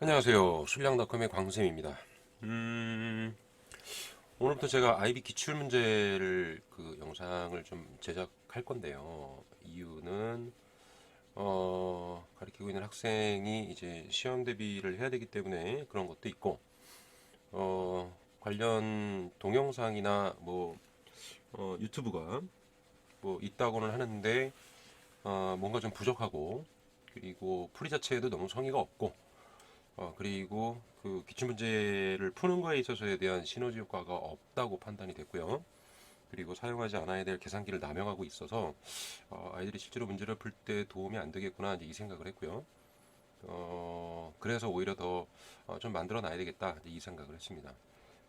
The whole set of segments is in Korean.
안녕하세요. 술량닷컴의 광쌤입니다. 오늘부터 제가 IB 기출문제를 영상을 좀 제작할 건데요. 이유는 가르치고 있는 학생이 이제 시험 대비를 해야 되기 때문에 그런 것도 있고, 관련 동영상이나 유튜브가 있다고는 하는데 뭔가 좀 부족하고, 그리고 풀이 자체에도 너무 성의가 없고, 그리고 그 기출문제를 푸는 거에 있어서에 대한 시너지 효과가 없다고 판단이 됐고요. 그리고 사용하지 않아야 될 계산기를 남용하고 있어서 아이들이 실제로 문제를 풀 때 도움이 안 되겠구나 이제 이 생각을 했고요. 그래서 오히려 더 좀 만들어 놔야 되겠다 이제 이 생각을 했습니다.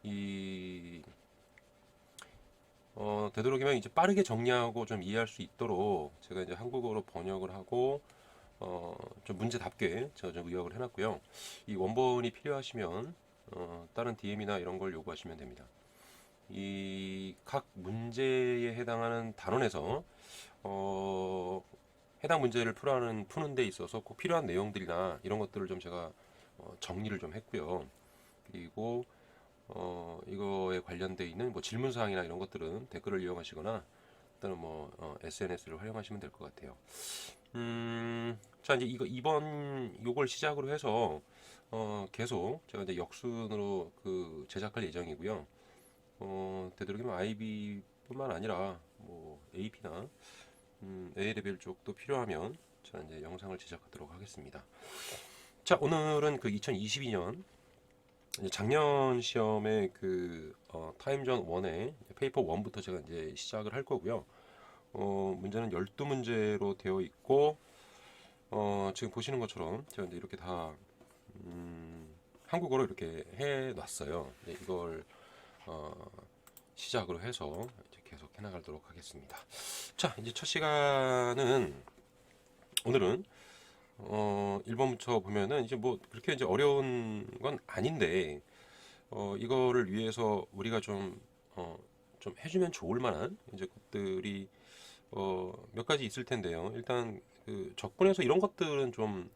이 되도록이면 이제 빠르게 정리하고 좀 이해할 수 있도록 제가 이제 한국어로 번역을 하고 좀 문제답게 제가 좀 의역을 해놨고요. 이 원본이 필요하시면 다른 DM이나 이런 걸 요구하시면 됩니다. 이 각 문제에 해당하는 단원에서 해당 문제를 푸는 데 있어서 꼭 필요한 내용들이나 이런 것들을 좀 제가 정리를 좀 했고요. 그리고 이거에 관련돼 있는 질문 사항이나 이런 것들은 댓글을 이용하시거나 또는 SNS를 활용하시면 될 것 같아요. 자, 이제 이번 요걸 시작으로 해서 계속 제가 이제 역순으로 제작할 예정이고요. 되도록이면 IB뿐만 아니라 AP나 A레벨 쪽도 필요하면 제가 이제 영상을 제작하도록 하겠습니다. 자, 오늘은 2022년 작년 시험의 타임전 1의 페이퍼 1부터 제가 이제 시작을 할 거고요. 문제는 12문제로 되어 있고 지금 보시는 것처럼 제가 이제 이렇게 다 한국어로 이렇게 해 놨어요. 네, 이걸 시작으로 해서 이제 계속 해 나가도록 하겠습니다. 자, 이제 첫 시간은 오늘은 1번부터 보면은 이제 그렇게 이제 어려운 건 아닌데 이거를 위해서 우리가 좀 해주면 좋을 만한 이제 것들이 몇 가지 있을 텐데요. 일단 적분에서 이런 것들은 좀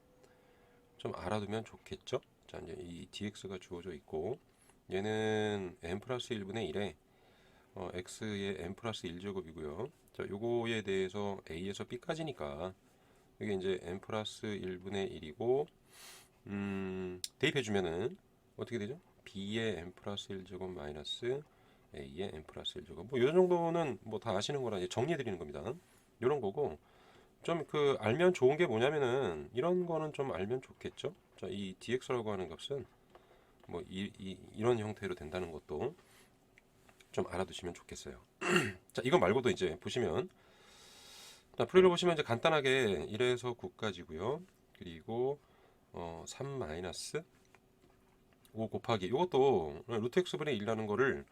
알아두면 좋겠죠. 자, 이제 이 dx가 주어져 있고 얘는 n 플러스 1분의 1에 x의 n 플러스 1제곱이고요. 자, 요거에 대해서 a에서 b까지니까 이게 이제 n 플러스 1분의 1이고 대입해주면은 어떻게 되죠? b의 n 플러스 1제곱 마이너스 a의 n 플러스 1제곱 이 정도는 다 아시는 거라 이제 정리해 드리는 겁니다. 이런 거고 좀 알면 좋은 게 뭐냐면은 이런 거는 좀 알면 좋겠죠. 자, 이 dx라고 하는 값은 이런 형태로 된다는 것도 좀 알아두시면 좋겠어요. 자, 이거 말고도 이제 보시면 자, 풀이를 보시면 이제 간단하게 1에서 9까지고요. 그리고 3 마이너스 5 곱하기 이것도 루트 x분의 1이라는 거를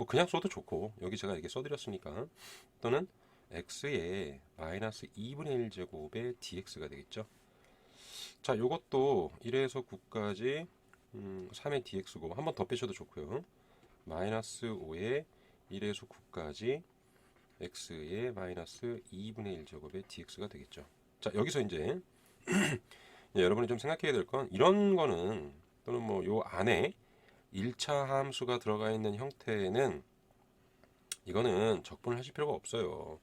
그냥 써도 좋고 여기 제가 이렇게 써드렸으니까 또는 x의 마이너스 2분의 1 제곱의 dx가 되겠죠. 자, 요것도 1에서 9까지 3의 dx고 한 번 더 빼셔도 좋고요. 마이너스 5의 1에서 9까지 x의 마이너스 2분의 1 제곱의 dx가 되겠죠. 자, 여기서 이제 여러분이 좀 생각해야 될 건 이런 거는 또는 요 안에 1차 함수가 들어가 있는 형태는 이거는 적분을 하실 필요가 없어요.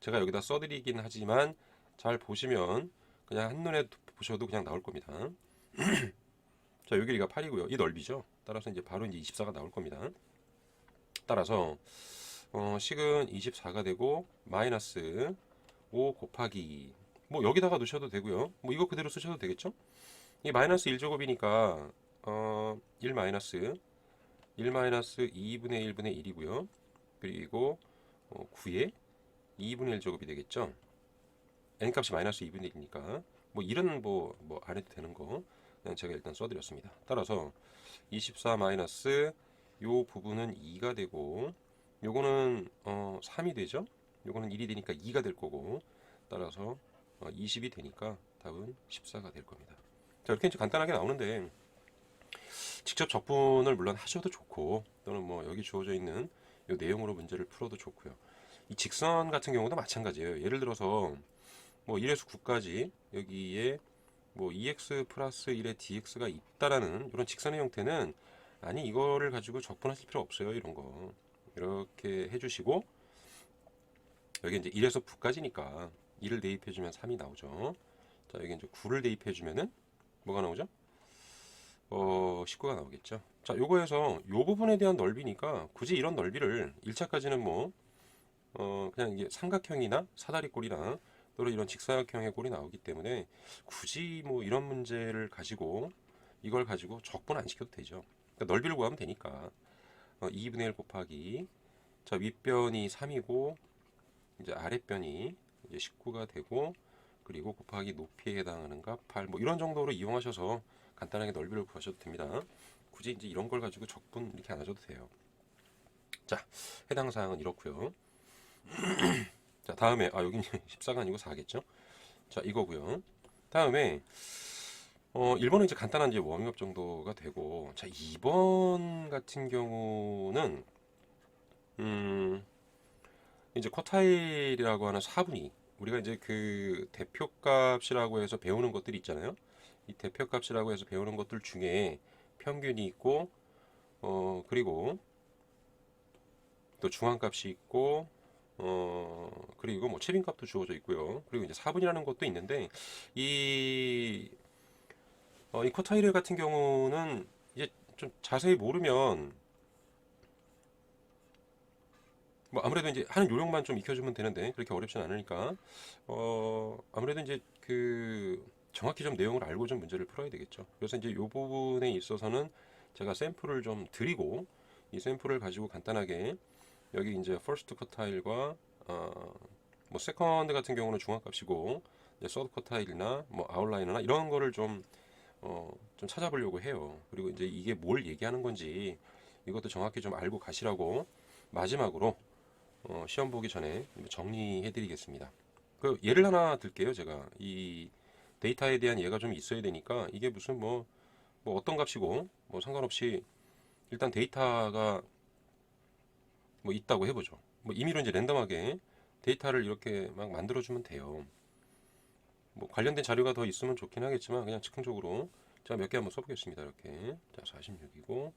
제가 여기다 써드리긴 하지만 잘 보시면 그냥 한눈에 보셔도 그냥 나올 겁니다. 자, 여기 가 8이고요. 이 넓이죠. 따라서 이제 바로 이제 24가 나올 겁니다. 따라서 식은 24가 되고 마이너스 5 곱하기 여기다가 넣으셔도 되고요. 이거 그대로 쓰셔도 되겠죠? 이 마이너스 1제곱이니까 1 마이너스 2분의 1분의 1이고요. 그리고 9의 2분의 1 제곱이 되겠죠. n 값이 마이너스 2분의 1이니까 1은 안 해도 되는 거 그냥 제가 일단 써드렸습니다. 따라서 24 마이너스 요 부분은 2가 되고 요거는 3이 되죠. 요거는 1이 되니까 2가 될 거고 따라서 20이 되니까 답은 14가 될 겁니다. 자, 이렇게 이제 간단하게 나오는데 직접 적분을 물론 하셔도 좋고 또는 여기 주어져 있는 이 내용으로 문제를 풀어도 좋고요. 이 직선 같은 경우도 마찬가지예요. 예를 들어서 1에서 9까지 여기에 뭐 EX 플러스 1에 DX가 있다라는 이런 직선의 형태는 아니 이거를 가지고 적분하실 필요 없어요. 이런 거 이렇게 해주시고 여기 이제 1에서 9까지니까 2를 대입해주면 3이 나오죠. 자 여기 이제 9를 대입해주면은 뭐가 나오죠? 19가 나오겠죠. 자 요거에서 요 부분에 대한 넓이니까 굳이 이런 넓이를 1차까지는 뭐 그냥 이게 삼각형이나 사다리꼴이나 또는 이런 직사각형의 꼴이 나오기 때문에 굳이 뭐 이런 문제를 가지고 이걸 가지고 적분 안 시켜도 되죠. 그러니까 넓이를 구하면 되니까 2분의 1 곱하기 자 윗변이 3이고 이제 아랫변이 이제 19가 되고 그리고 곱하기 높이에 해당하는 값 8 뭐 이런 정도로 이용하셔서 간단하게 넓이를 구하셔도 됩니다. 굳이 이제 이런 걸 가지고 적분 이렇게 안 하셔도 돼요. 자 해당 사항은 이렇고요. 자 다음에 여기 14가 아니고 4겠죠. 자 이거고요. 다음에 1번은 이제 간단한 이제 워밍업 정도가 되고 자 2번 같은 경우는 이제 쿼타일이라고 하는 사분위 우리가 이제 그 대표값이라고 해서 배우는 것들이 있잖아요. 이 대표값이라고 해서 배우는 것들 중에 평균이 있고 그리고 또 중앙값이 있고 그리고 뭐 최빈값도 주어져 있고요. 그리고 이제 4분이라는 것도 있는데 이 이 쿼타일 같은 경우는 이제 좀 자세히 모르면 뭐 아무래도 이제 하는 요령만 좀 익혀주면 되는데 그렇게 어렵진 않으니까 아무래도 이제 그 정확히 좀 내용을 알고 좀 문제를 풀어야 되겠죠. 그래서 이제 이 부분에 있어서는 제가 샘플을 좀 드리고 이 샘플을 가지고 간단하게 여기 이제 퍼스트 쿼타일과 뭐 세컨드 같은 경우는 중앙값이고 이제 서드 쿼타일이나 뭐 아웃라이너나 이런 거를 좀 찾아보려고 해요. 그리고 이제 이게 뭘 얘기하는 건지 이것도 정확히 좀 알고 가시라고 마지막으로 시험 보기 전에 정리해 드리겠습니다. 그 예를 하나 들게요. 제가 이 데이터에 대한 예가 좀 있어야 되니까 이게 무슨 뭐 어떤 값이고 뭐 상관없이 일단 데이터가 뭐 있다고 해보죠. 뭐 임의로 이제 랜덤하게 데이터를 이렇게 막 만들어주면 돼요. 뭐 관련된 자료가 더 있으면 좋긴 하겠지만 그냥 즉흥적으로 제가 몇 개 한번 써보겠습니다. 이렇게 자 46이고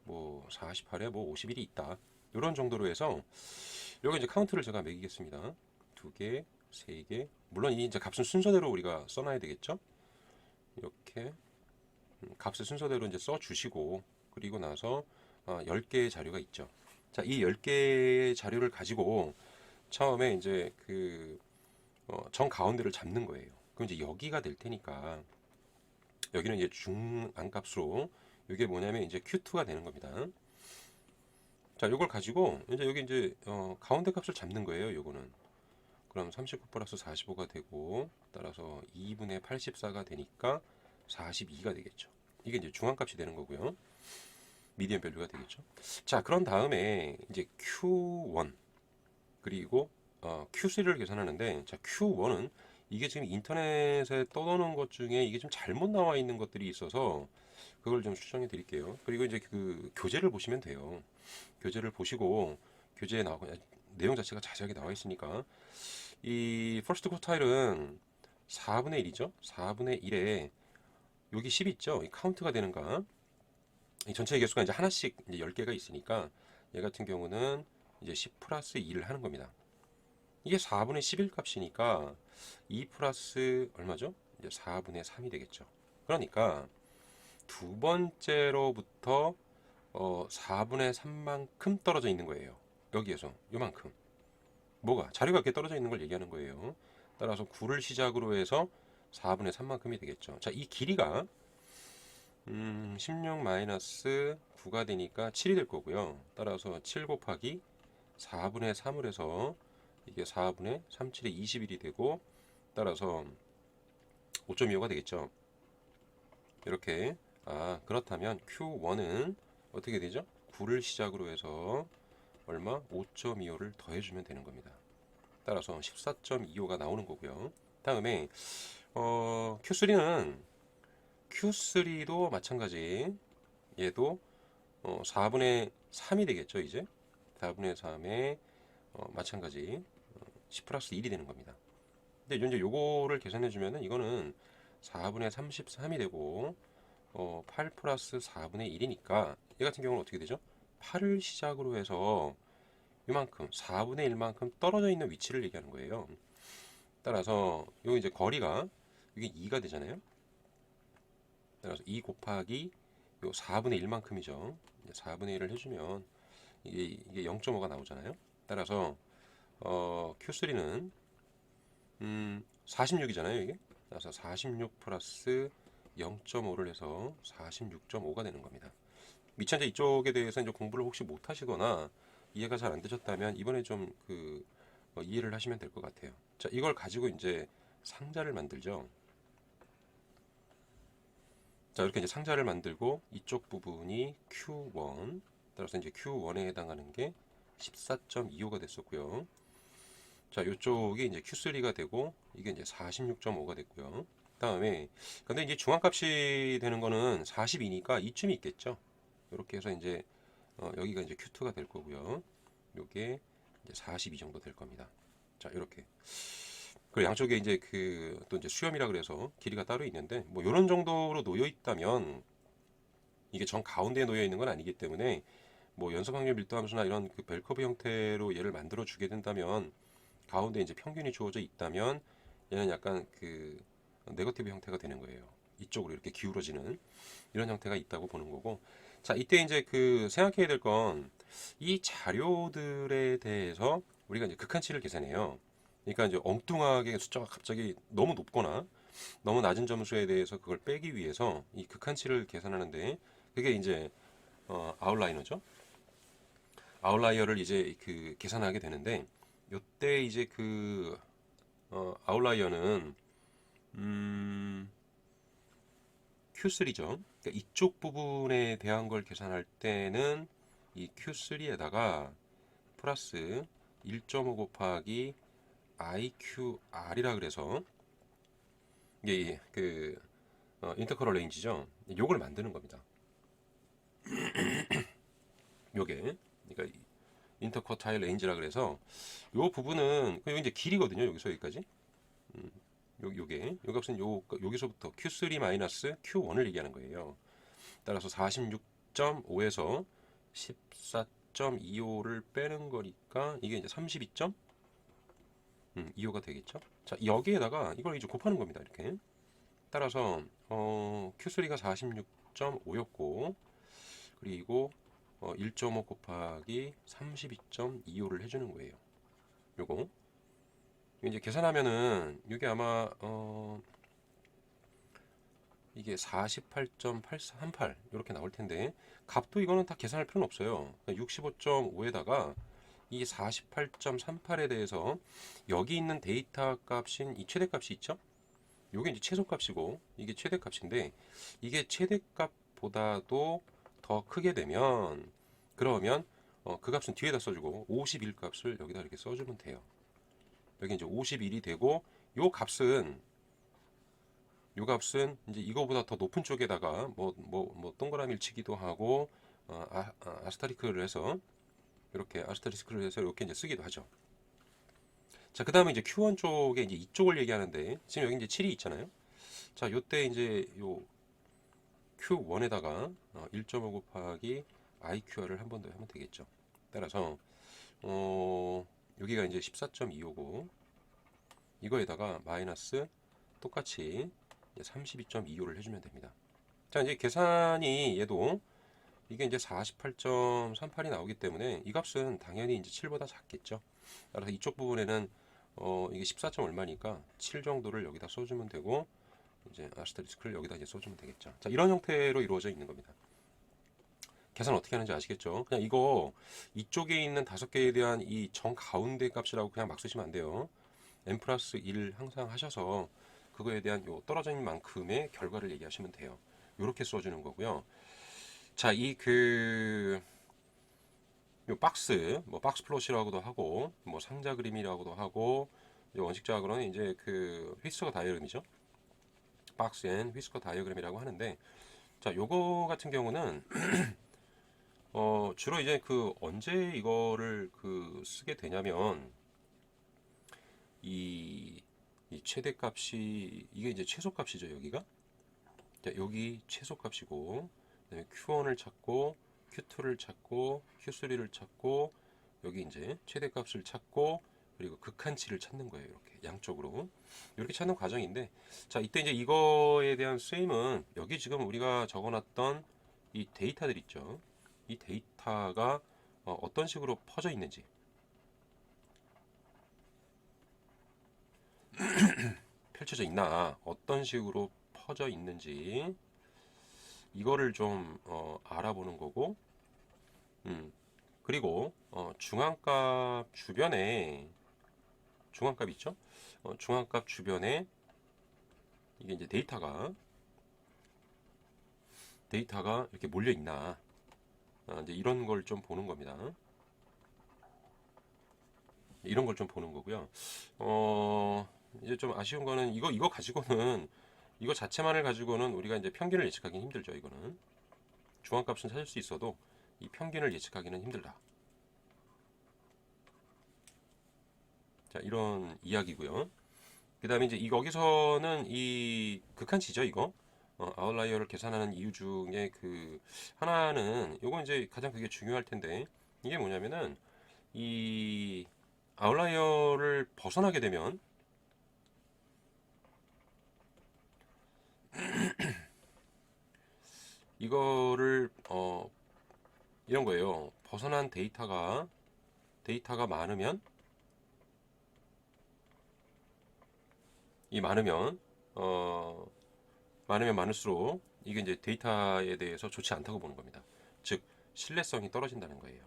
뭐 48에 뭐 51이 있다. 이런 정도로 해서 여기 이제 카운트를 제가 매기겠습니다. 2개, 3개. 물론 이 이제 값은 순서대로 우리가 써놔야 되겠죠. 이렇게 값을 순서대로 이제 써주시고 그리고 나서 10개의 자료가 있죠. 자, 이 10개의 자료를 가지고 처음에 이제 그 정 가운데를 잡는 거예요. 그럼 이제 여기가 될 테니까 여기는 이제 중앙값으로 이게 뭐냐면 이제 Q2가 되는 겁니다. 자, 이걸 가지고 이제 여기 이제 가운데 값을 잡는 거예요. 요거는 그럼 39 플러스 45가 되고 따라서 2분의 84가 되니까 42가 되겠죠. 이게 이제 중앙값이 되는 거고요. 미디언 밸류가 되겠죠. 자, 그런 다음에 이제 Q1 그리고 Q3를 계산하는데 자, Q1은 이게 지금 인터넷에 떠도는 것 중에 이게 좀 잘못 나와 있는 것들이 있어서 그걸 좀 수정해 드릴게요. 그리고 이제 그 교재를 보시면 돼요. 교재를 보시고 교재에 나오고 내용 자체가 자세하게 나와 있으니까 이 퍼스트 쿼타일은 4분의 1이죠. 4분의 1에 여기 10 있죠. 이 카운트가 되는가. 이 전체 개수가 이제 하나씩 이제 10개가 있으니까 얘 같은 경우는 이제 10 플러스 2를 하는 겁니다. 이게 4분의 11 값이니까 2 플러스 얼마죠? 이제 4분의 3이 되겠죠. 그러니까 두 번째로부터 4분의 3만큼 떨어져 있는 거예요. 여기에서 요만큼. 뭐가? 자료가 이렇게 떨어져 있는 걸 얘기하는 거예요. 따라서 9를 시작으로 해서 4분의 3만큼이 되겠죠. 자, 이 길이가 16-9가 되니까 7이 될 거고요. 따라서 7 곱하기 4분의 3을 해서 이게 4분의 37에 21이 되고 따라서 5.25가 되겠죠. 이렇게 그렇다면 Q1은 어떻게 되죠? 9를 시작으로 해서 얼마? 5.25를 더해주면 되는 겁니다. 따라서 14.25가 나오는 거고요. 다음에 Q3도 마찬가지. 얘도 4분의 3이 되겠죠, 이제. 4분의 3에 마찬가지 10 플러스 1이 되는 겁니다. 근데 이제 요거를 계산해 주면은 이거는 4분의 33이 되고 8 플러스 4분의 1이니까 얘 같은 경우는 어떻게 되죠? 8을 시작으로 해서 이만큼 4분의 1만큼 떨어져 있는 위치를 얘기하는 거예요. 따라서 요 이제 거리가 이게 2가 되잖아요. 따라서 2 곱하기 요 4분의 1만큼이죠. 4분의 1을 해주면 이게 0.5가 나오잖아요. 따라서 Q3는 46이잖아요, 이게. 따라서 46 플러스 0.5를 해서 46.5가 되는 겁니다. 미천자 이쪽에 대해서 이제 공부를 혹시 못 하시거나 이해가 잘 안 되셨다면 이번에 좀 이해를 하시면 될 것 같아요. 자, 이걸 가지고 이제 상자를 만들죠. 자, 이렇게 이제 상자를 만들고 이쪽 부분이 Q1, 따라서 이제 Q1에 해당하는 게 14.25가 됐었고요. 자, 이쪽이 이제 Q3가 되고 이게 이제 46.5가 됐고요. 다음에 근데 이제 중앙값이 되는 거는 42니까 이쯤이 있겠죠. 이렇게 해서 이제 여기가 이제 Q2가 될 거고요. 요게 이제 42 정도 될 겁니다. 자, 이렇게. 그리고 양쪽에 이제 또 이제 수염이라 그래서 길이가 따로 있는데 뭐 이런 정도로 놓여 있다면 이게 정 가운데에 놓여 있는 건 아니기 때문에 뭐 연속확률 밀도함수나 이런 그 벨커브 형태로 얘를 만들어 주게 된다면 가운데 이제 평균이 주어져 있다면 얘는 약간 네거티브 형태가 되는 거예요. 이쪽으로 이렇게 기울어지는 이런 형태가 있다고 보는 거고. 자, 이때 이제 생각해야 될 건 이 자료들에 대해서 우리가 이제 극한치를 계산해요. 그러니까 이제 엉뚱하게 숫자가 갑자기 너무 높거나 너무 낮은 점수에 대해서 그걸 빼기 위해서 이 극한치를 계산하는데 그게 이제 아웃라이너죠. 아웃라이어를 이제 계산하게 되는데 요때 이제 아웃라이어는 Q3죠. 그러니까 이쪽 부분에 대한 걸 계산할 때는 이 Q3에다가 플러스 1.5 곱하기 IQR이라 그래서 이게 인터커럴 레인지죠. 요걸 만드는 겁니다. 요게 그러니까 인터쿼타일 레인지라 그래서 요 부분은 요 이제 길이거든요. 여기서 여기까지. 요게 요 값은 여기서부터 Q3 마이너스 Q1을 얘기하는 거예요. 따라서 46.5에서 14.25를 빼는 거니까 이게 이제 32.25가 되겠죠. 자, 여기에다가 이걸 이제 곱하는 겁니다. 이렇게. 따라서 Q3가 46.5였고 그리고 1.5 곱하기 32.25를 해주는 거예요. 요거 이제 계산하면은 이게 아마 이게 48.838 이렇게 나올 텐데 값도 이거는 다 계산할 필요는 없어요. 65.5에다가 이 48.38에 대해서 여기 있는 데이터 값인 이 최대값이 있죠? 요게 이제 최소값이고 이게 최대값인데 이게 최대값보다도 더 크게 되면 그러면 그 값은 뒤에다 써주고 51 값을 여기다 이렇게 써주면 돼요. 여기 이제 51이 되고 요 값은 이제 이거보다 더 높은 쪽에다가 뭐 동그라미를 치기도 하고 아스타리크를 해서 이렇게 이제 쓰기도 하죠. 자, 그 다음에 이제 Q1 쪽에 이제 이쪽을 얘기하는데 지금 여기 이제 7이 있잖아요. 자, 요때 이제 요 Q1에다가 1.5 곱하기 IQR을 한 번 더 하면 되겠죠. 따라서 여기가 이제 14.25고 이거에다가 마이너스 똑같이 32.25를 해주면 됩니다. 자, 이제 계산이 얘도 이게 이제 48.38이 나오기 때문에 이 값은 당연히 이제 7보다 작겠죠. 따라서 이쪽 부분에는 이게 14점 얼마니까 7 정도를 여기다 써주면 되고 이제 아스테리스크를 여기다 이제 써주면 되겠죠. 자, 이런 형태로 이루어져 있는 겁니다. 계산 어떻게 하는지 아시겠죠? 그냥 이쪽에 있는 5개에 대한 이 정 가운데 값이라고 그냥 막 쓰시면 안 돼요. n 플러스 1 항상 하셔서 그거에 대한 요 떨어져 있는 만큼의 결과를 얘기하시면 돼요. 이렇게 써주는 거고요. 자, 요 박스, 뭐 박스 플롯이라고도 하고, 뭐 상자 그림이라고도 하고, 원칙적으로는 이제 휘스커 다이어그램이죠. 박스 앤 휘스커 다이어그램이라고 하는데, 자, 요거 같은 경우는 주로 이제 언제 이거를 쓰게 되냐면 이 이 최대값이 이게 이제 최소값이죠. 여기가. 자, 여기 최소값이고, 그다음에 Q1을 찾고 Q2를 찾고 Q3를 찾고 여기 이제 최대값을 찾고 그리고 극한치를 찾는 거예요. 이렇게 양쪽으로 이렇게 찾는 과정인데, 자 이때 이제 이거에 대한 쓰임은 여기 지금 우리가 적어놨던 이 데이터들 있죠. 이 데이터가 어떤 식으로 퍼져 있는지, 펼쳐져 있나, 어떤 식으로 퍼져 있는지 이거를 좀 알아보는 거고, 그리고 중앙값 주변에 중앙값 있죠? 중앙값 주변에 이게 이제 데이터가 이렇게 몰려 있나, 이제 이런 걸 좀 보는 겁니다. 이런 걸 좀 보는 거고요. 이제 좀 아쉬운 거는 이거 가지고는 이거 자체만을 가지고는 우리가 이제 평균을 예측하기는 힘들죠. 이거는 중앙값은 찾을 수 있어도 이 평균을 예측하기는 힘들다. 자, 이런 이야기고요. 그 다음에 이제 여기서는 이 극한치죠, 이거. 아웃라이어를 계산하는 이유 중에 그 하나는 요거 이제 가장 그게 중요할 텐데, 이게 뭐냐면은 이 아웃라이어를 벗어나게 되면 이거를 이런 거예요. 벗어난 데이터가 많으면 이 많으면 많을수록 이게 이제 데이터에 대해서 좋지 않다고 보는 겁니다. 즉 신뢰성이 떨어진다는 거예요.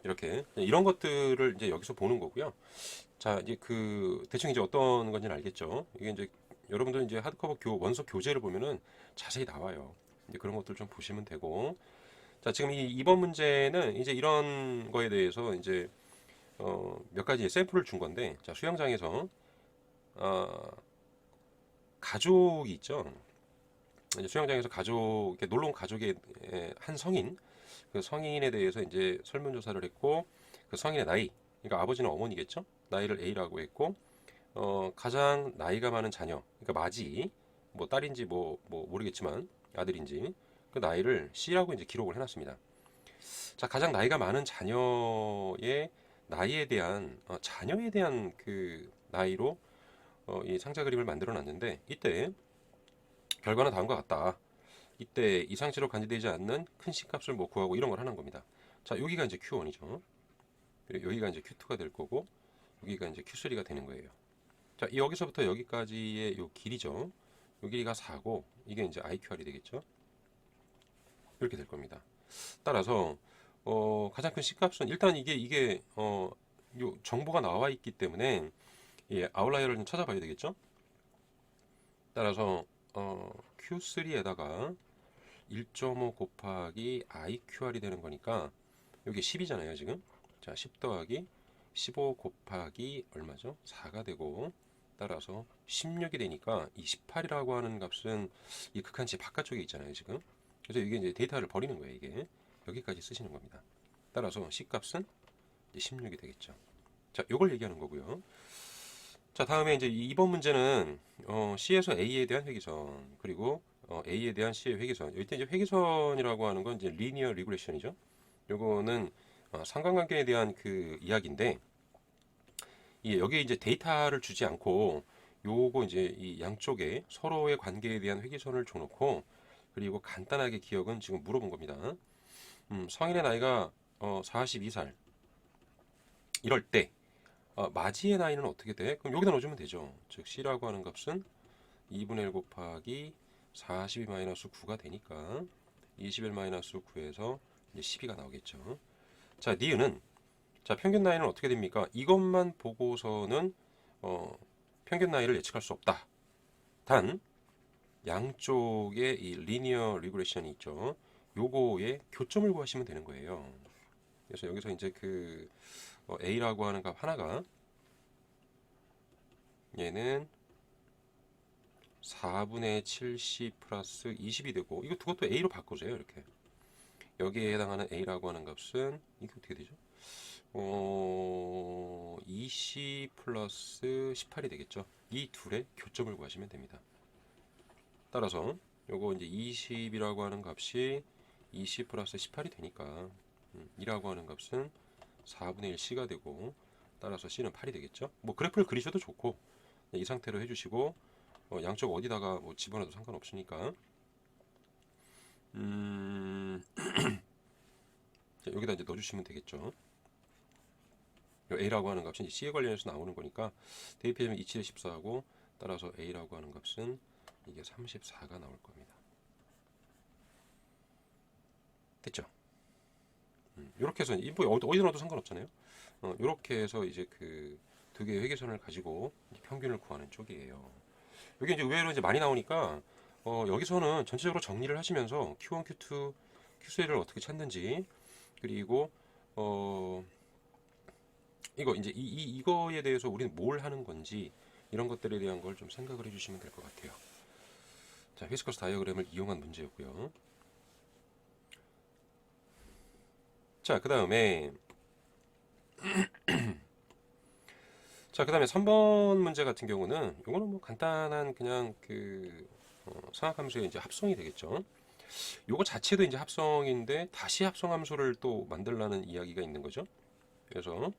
이렇게 이런 것들을 이제 여기서 보는 거고요. 자, 이제 그 대충 이제 어떤 건지는 알겠죠. 이게 이제 여러분들 이제 하드커버 원서 교재를 보면은 자세히 나와요. 이제 그런 것들 좀 보시면 되고. 자, 지금 이번 문제는 이제 이런 거에 대해서 이제 몇 가지 샘플을 준 건데, 자, 수영장에서 가족이 있죠. 이제 수영장에서 이렇게 놀러 온 가족의 한 성인, 그 성인에 대해서 이제 설문조사를 했고, 그 성인의 나이, 그러니까 아버지는 어머니겠죠. 나이를 A라고 했고, 가장 나이가 많은 자녀, 그러니까 맞이, 뭐 딸인지 뭐 모르겠지만 아들인지 그 나이를 C라고 이제 기록을 해놨습니다. 자, 가장 나이가 많은 자녀의 나이에 대한 자녀에 대한 그 나이로 이 상자 그림을 만들어 놨는데, 이때 결과는 다음과 같다. 이때 이상치로 간주되지 않는 큰 C값을 뭐 구하고 이런 걸 하는 겁니다. 자, 여기가 이제 Q1이죠. 여기가 이제 Q2가 될 거고, 여기가 이제 Q3가 되는 거예요. 자, 여기서부터 여기까지의 요 길이죠. 요 길이가 4고, 이게 이제 IQR이 되겠죠. 이렇게 될 겁니다. 따라서 가장 큰 C값은 일단 이게 요 정보가 나와 있기 때문에 예, 아웃라이어를 좀 찾아봐야 되겠죠. 따라서 Q3에다가 1.5 곱하기 IQR이 되는 거니까 여기 10이잖아요, 지금. 자, 10 더하기 15 곱하기 얼마죠? 4가 되고, 따라서 16이 되니까 이 18이라고 하는 값은 이 극한치 바깥쪽에 있잖아요, 지금. 그래서 이게 이제 데이터를 버리는 거예요, 이게. 여기까지 쓰시는 겁니다. 따라서 C 값은 16이 되겠죠. 자, 요걸 얘기하는 거고요. 자, 다음에 이제 이번 문제는 C에서 A에 대한 회기선, 그리고 A에 대한 C의 회기선. 이때 이제 회기선이라고 하는 건 이제 리니어 리그레션이죠. 요거는 상관관계에 대한 그 이야기인데, 여기에 이제 데이터를 주지 않고 요거 이제 이 양쪽에 서로의 관계에 대한 회기선을 줘놓고, 그리고 간단하게 기억은 지금 물어본 겁니다. 성인의 나이가 42살 이럴 때 맞이의 나이는 어떻게 돼? 그럼 여기다 넣어주면 되죠. 즉 C라고 하는 값은 2분의 1 곱하기 42-9가 되니까 21-9에서 이제 12가 나오겠죠. 자, 니은은 자, 평균 나이는 어떻게 됩니까? 이것만 보고서는 평균 나이를 예측할 수 없다. 단 양쪽에 이 리니어 리그레션이 있죠. 요거에 교점을 구하시면 되는 거예요. 그래서 여기서 이제 그 A라고 하는 값 하나가 얘는 4분의 70 플러스 20이 되고, 이거 그것도 A로 바꾸세요. 이렇게 여기에 해당하는 A라고 하는 값은 이게 어떻게 되죠? 20 플러스 18이 되겠죠. 이 둘의 교점을 구하시면 됩니다. 따라서 요거 이제 20이라고 하는 값이 20 플러스 18이 되니까 2라고 하는 값은 4분의 1 C가 되고, 따라서 C는 8이 되겠죠. 뭐 그래프를 그리셔도 좋고 이 상태로 해주시고 양쪽 어디다가 뭐 집어넣어도 상관없으니까 자, 여기다 이제 넣어주시면 되겠죠. A라고 하는 값은 C에 관련해서 나오는 거니까 대입해주면 27에 14하고, 따라서 A라고 하는 값은 이게 34가 나올 겁니다. 됐죠? 이렇게 해서 뭐 어디다 넣어도 상관없잖아요. 이렇게 해서 이제 그 두 개의 회계선을 가지고 평균을 구하는 쪽이에요. 여기 이제 의외로 이제 많이 나오니까 여기서는 전체적으로 정리를 하시면서 Q1, Q2, Q3를 어떻게 찾는지, 그리고 이거 이제 이거에 대해서 우리는 뭘 하는 건지, 이런 것들에 대한 걸 좀 생각을 해주시면 될 것 같아요. 자, 히스커스 다이어그램을 이용한 문제였고요. 자, 그 다음에 3번 문제 같은 경우는 이거는 뭐 간단한 그냥 그 상학함수의 이제 합성이 되겠죠. 요거 자체도 이제 합성인데 다시 합성 함수를 또 만들라는 이야기가 있는 거죠. 그래서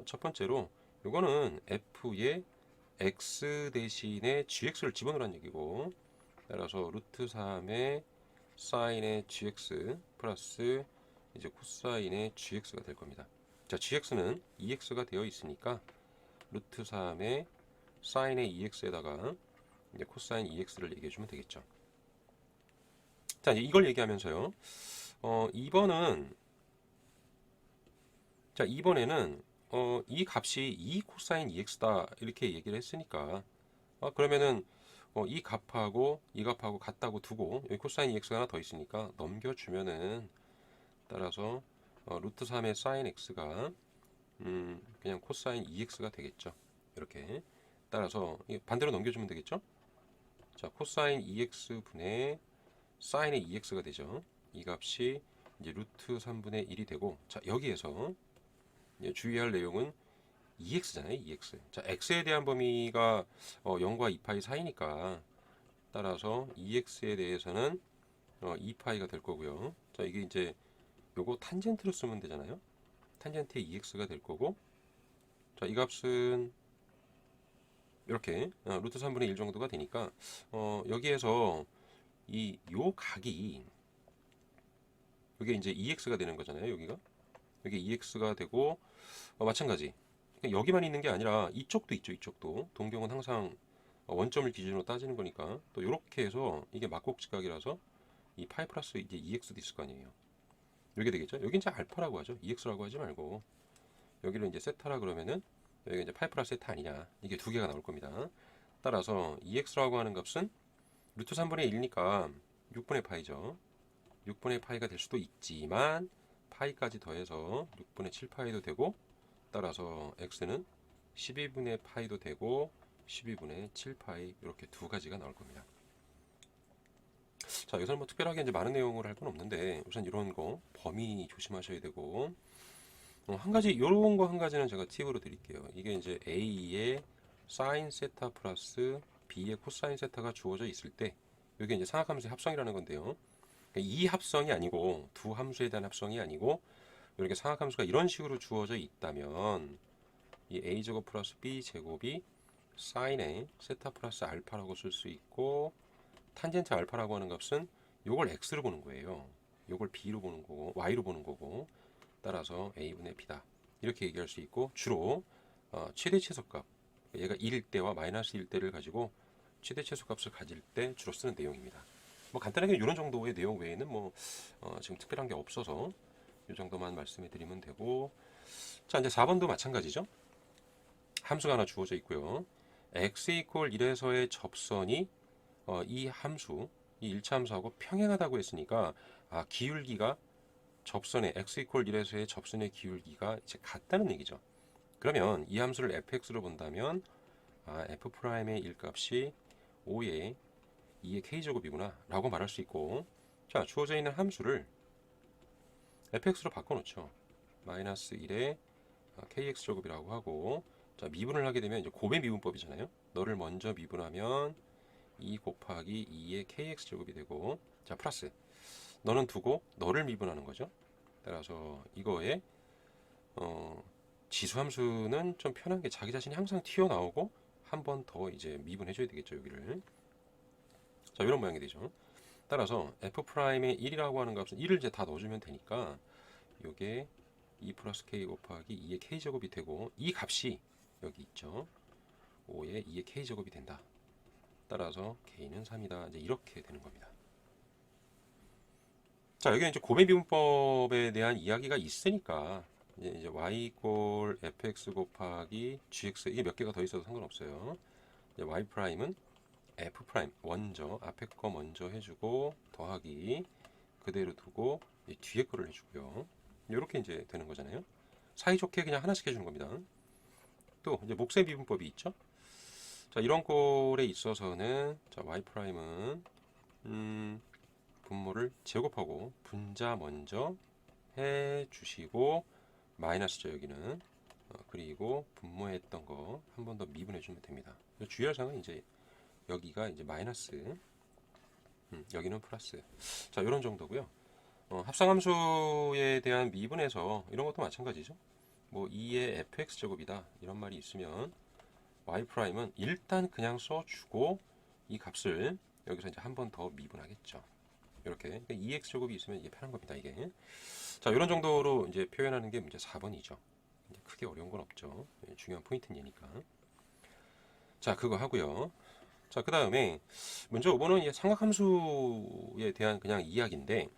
첫 번째로 요거는 f의 x 대신에 gx를 집어넣으라는 얘기고, 따라서 루트 3의 사인의 gx 플러스 이제 코사인의 gx가 될 겁니다. 자, gx는 2x가 되어 있으니까 루트 3의 사인의 2x에다가 이제 코사인 2x를 얘기해 주면 되겠죠. 자, 이제 이걸 얘기하면서요. 2번은 자, 2번에는 이 값이 2 코사인 2x다 이렇게 얘기를 했으니까 그러면은 이 값하고 이 값하고 같다고 두고 여기 코사인 2x가 하나 더 있으니까 넘겨주면은, 따라서 루트 3의 사인 x가 그냥 코사인 2x가 되겠죠. 이렇게 따라서 반대로 넘겨주면 되겠죠. 자, 코사인 2x 분의 사인의 2x가 되죠. 이 값이 이제 루트 3분의 1이 되고, 자, 여기에서 주의할 내용은 2x잖아요. 2x. 자, x에 대한 범위가 0과 2파이 사이니까, 따라서 2x에 대해서는 2파이가 될 거고요. 자, 이게 이제 요거 탄젠트로 쓰면 되잖아요. 탄젠트의 2x가 될 거고, 자, 이 값은 이렇게 루트 3분의 1 정도가 되니까 여기에서 요 각이 이게 이제 2x가 되는 거잖아요. 여기 2x가 되고, 마찬가지. 그러니까 여기만 있는 게 아니라 이쪽도 있죠. 이쪽도 동경은 항상 원점을 기준으로 따지는 거니까 또 이렇게 해서 이게 막곡직각이라서 이 파이 플러스 이제 2x도 있을 거 아니에요. 이게 되겠죠. 여기 이제 알파라고 하죠. 2x라고 하지 말고 여기를 이제 세타라 그러면은 여기가 이제 파이 플러스 세타 아니냐, 이게 두 개가 나올 겁니다. 따라서 2x라고 하는 값은 루트 3분의 1이니까 6분의 파이죠. 6분의 파이가 될 수도 있지만 파이까지 더해서 6분의 7파이도 되고, 따라서 x는 12분의 파이도 되고 12분의 7파이, 이렇게 두 가지가 나올 겁니다. 자, 여기서는 뭐 특별하게 이제 많은 내용을 할 건 없는데 우선 이런 거 범위 조심하셔야 되고, 한 가지 요런 거 한 가지는 제가 팁으로 드릴게요. 이게 이제 A의 사인 세타 플러스 B의 코사인 세타가 주어져 있을 때 이게 이제 상학함수의 합성이라는 건데요. 이 합성이 아니고 두 함수에 대한 합성이 아니고 이렇게 상학함수가 이런 식으로 주어져 있다면 이 a제곱 플러스 b제곱이 사인의 세타 플러스 알파라고 쓸 수 있고, 탄젠트 알파라고 하는 값은 요걸 x로 보는 거예요. 요걸 b로 보는 거고 y로 보는 거고, 따라서 a분의 b다 이렇게 얘기할 수 있고, 주로 최대 최소값, 얘가 1일 때와 마이너스 1일 때를 가지고 최대 최소값을 가질 때 주로 쓰는 내용입니다. 뭐 간단하게 이런 정도의 내용 외에는 뭐 지금 특별한 게 없어서 이 정도만 말씀해 드리면 되고, 자, 이제 4번도 마찬가지죠. 함수가 하나 주어져 있고요. x 이퀄 1에서의 접선이 이 함수, 이 1차 함수하고 평행하다고 했으니까 기울기가 접선의 x 이퀄 1에서의 접선의 기울기가 이제 같다는 얘기죠. 그러면 이 함수를 fx로 본다면 f'의 1값이 5의 2의 k제곱이구나 라고 말할 수 있고, 자, 주어져 있는 함수를 fx로 바꿔놓죠. 마이너스 1의 kx 제곱이라고 하고, 자 미분을 하게 되면 이제 곱의 미분법이잖아요. 너를 먼저 미분하면 2 곱하기 2의 kx 제곱이 되고, 자 플러스 너는 두고 너를 미분하는 거죠. 따라서 이거에 지수함수는 좀 편한 게 자기 자신이 항상 튀어나오고 한 번 더 이제 미분해줘야 되겠죠, 여기를. 자, 이런 모양이 되죠. 따라서 f'의 1이라고 하는 값은 1을 이제 다 넣어주면 되니까 요게 2 플러스 k 곱하기 2의 k제곱이 되고, 이 값이 여기 있죠. 5의 2의 k제곱이 된다. 따라서 k는 3이다. 이제 이렇게 되는 겁니다. 자, 여기는 이제 곱의 미분법에 대한 이야기가 있으니까 이제 y 이꼴 fx 곱하기 gx, 이게 몇 개가 더 있어도 상관없어요. 이제 y 프라임은 f 프라임 먼저 앞에 거 먼저 해주고 더하기 그대로 두고 뒤에 거를 해주고요. 이렇게 이제 되는 거잖아요. 사이좋게 그냥 하나씩 해주는 겁니다. 또 이제 몫의 미분법이 있죠. 자, 이런 꼴에 있어서는 자 y 프라임은 분모를 제곱하고 분자 먼저 해주시고 마이너스죠 여기는. 그리고 분모했던 거 한 번 더 미분해 주면 됩니다. 주의할 사항은 이제 여기가 이제 마이너스, 여기는 플러스. 자, 이런 정도고요. 합성함수에 대한 미분에서 이런 것도 마찬가지죠. 뭐 2의 fx 제곱이다 이런 말이 있으면 y 프라임은 일단 그냥 써주고 이 값을 여기서 이제 한 번 더 미분하겠죠. 이렇게 그러니까 2x 제곱이 있으면 이게 편한 겁니다. 이게. 자, 이런 정도로 이제 표현하는 게 문제 4번이죠. 크게 어려운 건 없죠. 중요한 포인트는 얘니까. 자, 그거 하고요. 자, 그 다음에 문제 5번은 이제 삼각함수에 대한 그냥 이야기인데,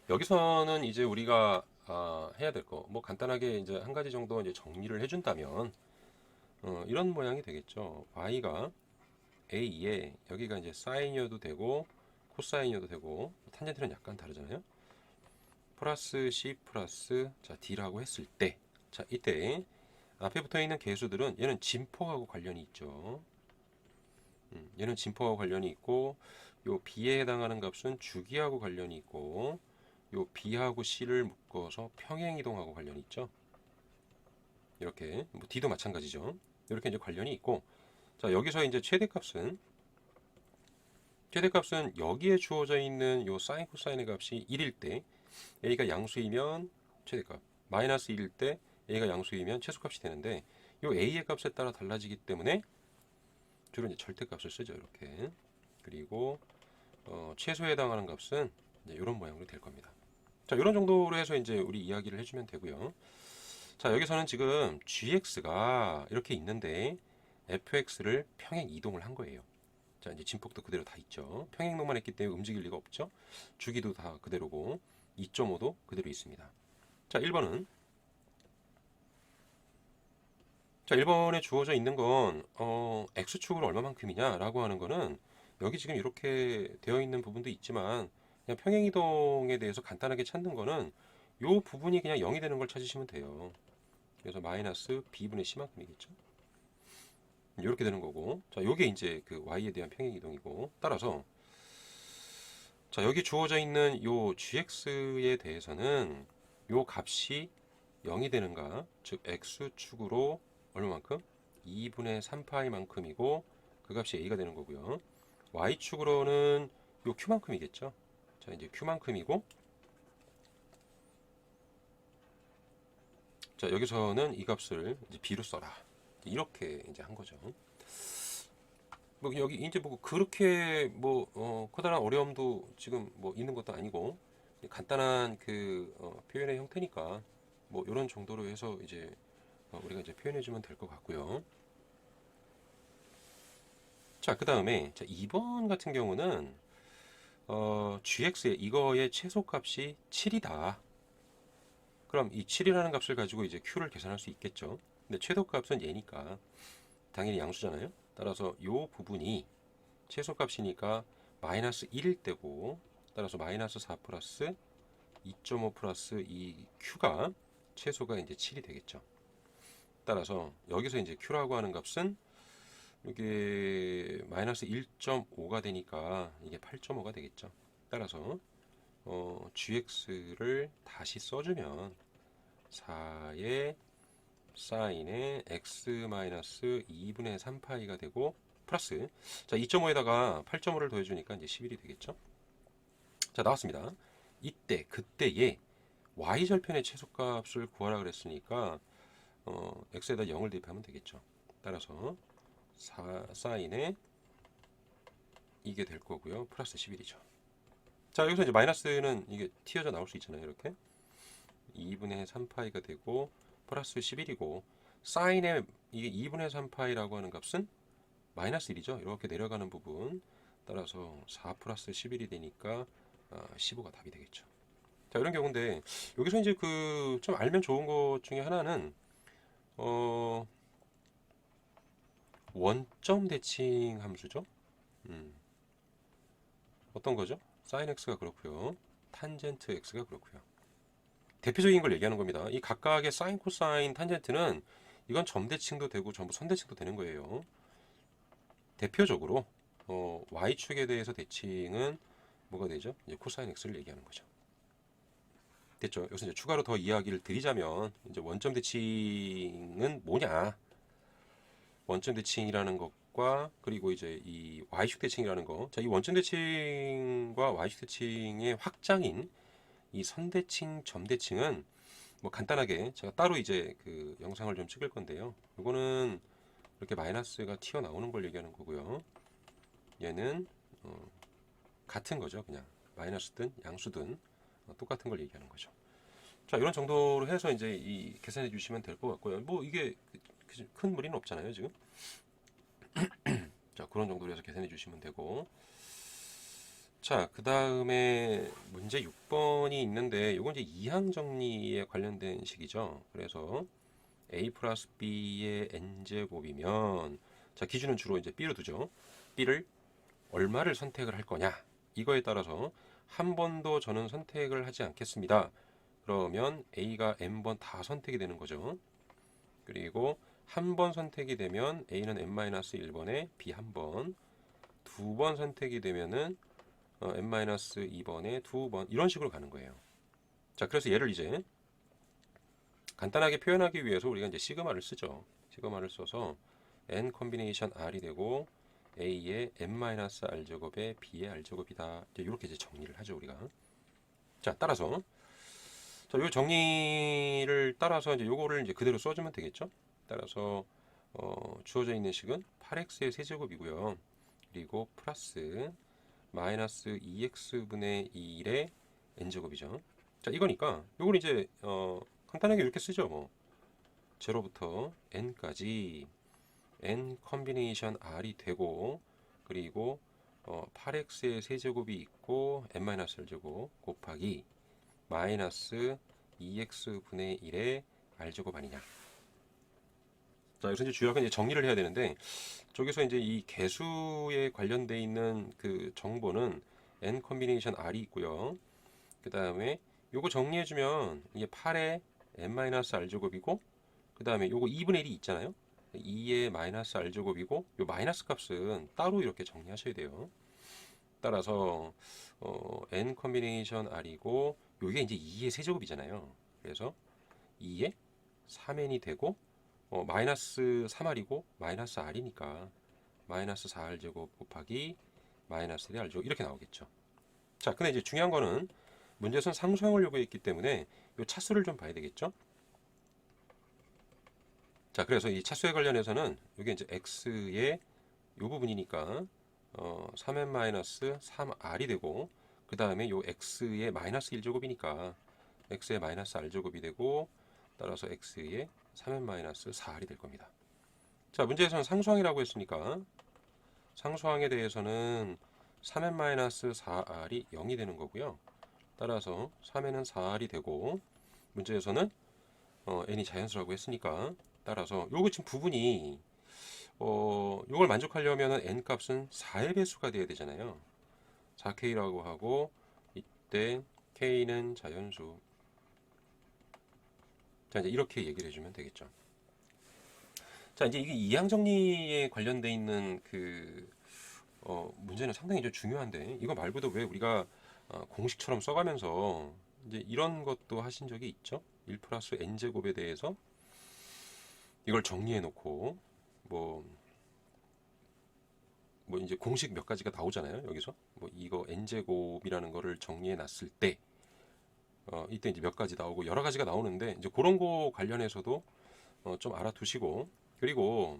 여기서는 이제 우리가 해야 될 거, 뭐 간단하게 이제 한 가지 정도 이제 정리를 해준다면 이런 모양이 되겠죠. y가 a에 여기가 이제 사인이어도 되고 코사인이어도 되고 탄젠트는 약간 다르잖아요. 플러스 c 플러스 자 d라고 했을 때, 자 이때 앞에 붙어 있는 계수들은 얘는 진폭하고 관련이 있죠. 얘는 진폭하고 관련이 있고, 요 b에 해당하는 값은 주기하고 관련이 있고, 요 b하고 c를 묶어서 평행이동하고 관련이 있죠. 이렇게 뭐 d도 마찬가지죠. 이렇게 이제 관련이 있고, 자 여기서 이제 최대값은 여기에 주어져 있는 요 사인 코사인의 값이 1일 때 a가 양수이면 최대값, 마이너스 1일 때 a가 양수이면 최소값이 되는데, 요 a의 값에 따라 달라지기 때문에 주로 이제 절대값을 쓰죠. 이렇게. 그리고 최소에 해당하는 값은 이제 이런 모양으로 될 겁니다. 자, 이런 정도로 해서 이제 우리 이야기를 해주면 되고요. 자, 여기서는 지금 gx가 이렇게 있는데 fx를 평행 이동을 한 거예요. 자, 이제 진폭도 그대로 다 있죠. 평행이동만 했기 때문에 움직일 리가 없죠. 주기도 다 그대로고 2.5도 그대로 있습니다. 자, 1번은 자, 1번에 주어져 있는 건 x축으로 얼마만큼이냐라고 하는 거는 여기 지금 이렇게 되어 있는 부분도 있지만, 그냥 평행이동에 대해서 간단하게 찾는 거는 요 부분이 그냥 0이 되는 걸 찾으시면 돼요. 그래서 마이너스 b분의 c만큼이겠죠. 이렇게 되는 거고, 자, 요게 이제 그 y에 대한 평행이동이고, 따라서 자, 여기 주어져 있는 요 gx에 대해서는 요 값이 0이 되는가, 즉 x축으로 얼마만큼? 2분의 3파이만큼이고 그 값이 a가 되는 거고요. y축으로는 요 q만큼이겠죠. 자, 이제 q만큼이고, 자, 여기서는 이 값을 이제 b로 써라. 이렇게 이제 한 거죠. 뭐 여기 이제 뭐 그렇게 뭐 커다란 어려움도 지금 뭐 있는 것도 아니고 간단한 그 표현의 형태니까 뭐 이런 정도로 해서 이제 우리가 이제 표현해 주면 될 것 같고요. 자, 그 다음에 2번 같은 경우는 gx의 이거의 최소값이 7이다. 그럼 이 7이라는 값을 가지고 이제 q를 계산할 수 있겠죠. 근데 최소값은 얘니까 당연히 양수잖아요. 따라서 요 부분이 최소값이니까 마이너스 1일 때고, 따라서 마이너스 4 플러스 2.5 플러스 이 q가 최소가 이제 7이 되겠죠. 따라서 여기서 이제 q라고 하는 값은 이게 마이너스 1.5가 되니까 이게 8.5가 되겠죠. 따라서 gx를 다시 써주면 4의 사인의 x 2분의 3파이가 되고 플러스 자 2.5에다가 8.5를 더해주니까 이제 11이 되겠죠. 자 나왔습니다. 이때 그때의 y절편의 최소값을 구하라 그랬으니까 x에다 0을 대입하면 되겠죠. 따라서 4 사인에 이게 될 거고요. 플러스 11이죠. 자 여기서 이제 마이너스는 이게 튀어져 나올 수 있잖아요. 이렇게 2분의 3파이가 되고 플러스 11이고 사인의 이게 2분의 3파이라고 하는 값은 마이너스 1이죠. 이렇게 내려가는 부분 따라서 4 플러스 11이 되니까 15가 답이 되겠죠. 자 이런 경우인데 여기서 이제 그 좀 알면 좋은 것 중에 하나는 원점 대칭 함수죠. 어떤 거죠? sin x가 그렇고요. 탄젠트 x가 그렇고요. 대표적인 걸 얘기하는 겁니다. 이 각각의 사인, 코사인, 탄젠트는 이건 점대칭도 되고 전부 선대칭도 되는 거예요. 대표적으로 y축에 대해서 대칭은 뭐가 되죠? 이제 코사인 x를 얘기하는 거죠. 됐죠? 여기서 이제 추가로 더 이야기를 드리자면 이제 원점 대칭은 뭐냐? 원점 대칭이라는 것과 그리고 이제 이 y축 대칭이라는 거. 자, 이 원점 대칭과 y축 대칭의 확장인 이 선대칭, 점대칭은 뭐 간단하게 제가 따로 이제 그 영상을 좀 찍을 건데요. 이거는 이렇게 마이너스가 튀어나오는 걸 얘기하는 거고요. 얘는 같은 거죠. 그냥 마이너스든 양수든 똑같은 걸 얘기하는 거죠. 자, 이런 정도로 해서 이제 이 계산해 주시면 될 것 같고요. 뭐 이게 큰 무리는 없잖아요, 지금. 자, 그런 정도로 해서 계산해 주시면 되고. 자, 그 다음에 문제 6번이 있는데, 이건 이제 이항 정리에 관련된 식이죠. 그래서 a 플러스 b의 n제곱이면, 자, 기준은 주로 이제 b로 두죠. b를 얼마를 선택을 할 거냐. 이거에 따라서 한 번도 저는 선택을 하지 않겠습니다. 그러면 a가 n번 다 선택이 되는 거죠. 그리고 한 번 선택이 되면 a는 n-1번에 b 한 번, 두 번 선택이 되면은 n-2번에 두 번 이런 식으로 가는 거예요. 자, 그래서 얘를 이제 간단하게 표현하기 위해서 우리가 이제 시그마를 쓰죠. 시그마를 써서 n 컨비네이션 r이 되고 a의 n-r 제곱에 b의 r 제곱이다. 이렇게 이제 정리를 하죠, 우리가. 자, 따라서 자, 요 정리를 따라서 이제 요거를 이제 그대로 써주면 되겠죠. 따라서 주어져 있는 식은 8x의 세제곱이고요. 그리고 플러스 마이너스 2x분의 1의 n제곱이죠. 자, 이거니까 요걸 이제 간단하게 이렇게 쓰죠. 뭐 제로부터 n까지 n 컨비네이션 r이 되고 그리고 8x의 세제곱이 있고 n-r제곱 곱하기 마이너스 2x분의 1의 r제곱 아니냐. 자, 여기서 이제 주요하게 이제 정리를 해야 되는데, 저기서 이제 이 개수에 관련돼 있는 그 정보는 n 컨비네이션 r이 있고요. 그 다음에 요거 정리해주면 이게 8의 n-r 제곱이고, 그 다음에 요거 2분의 1이 있잖아요. 2의 마이너스 r 제곱이고, 요 마이너스 값은 따로 이렇게 정리하셔야 돼요. 따라서 n 컨비네이션 r이고, 요게 이제 2의 세제곱이잖아요. 그래서 2의 3n이 되고 마이너스 3r이고 마이너스 r이니까 마이너스 4r 제곱 곱하기 마이너스 1r 제곱 이렇게 나오겠죠. 자, 근데 이제 중요한 거는 문제에서는 상수항을 요구했기 때문에 이 차수를 좀 봐야 되겠죠. 자, 그래서 이 차수에 관련해서는 이게 이제 x의 이 부분이니까 3n-3r이 되고 그 다음에 요 x의 마이너스 1제곱이니까 x의 마이너스 r제곱이 되고 따라서 x의 3n-4r이 될 겁니다. 자, 문제에서는 상수항이라고 했으니까 상수항에 대해서는 3n-4r이 0이 되는 거고요. 따라서 3n은 4r이 되고 문제에서는 n이 자연수라고 했으니까 따라서 요거 지금 부분이 요걸 만족하려면 n 값은 4의 배수가 돼야 되잖아요. 4k라고 하고 이때 k는 자연수. 자, 이제 이렇게 얘기를 해주면 되겠죠. 자, 이제 이게 이항 정리에 관련돼 있는 그 문제는 상당히 좀 중요한데 이거 말고도 왜 우리가 공식처럼 써가면서 이제 이런 것도 하신 적이 있죠. 1 플러스 n제곱에 대해서 이걸 정리해 놓고 뭐 이제 공식 몇 가지가 나오잖아요. 여기서 뭐 이거 n제곱이라는 거를 정리해 놨을 때 이때 이제 몇 가지 나오고 여러 가지가 나오는데 이제 그런 거 관련해서도 좀 알아두시고, 그리고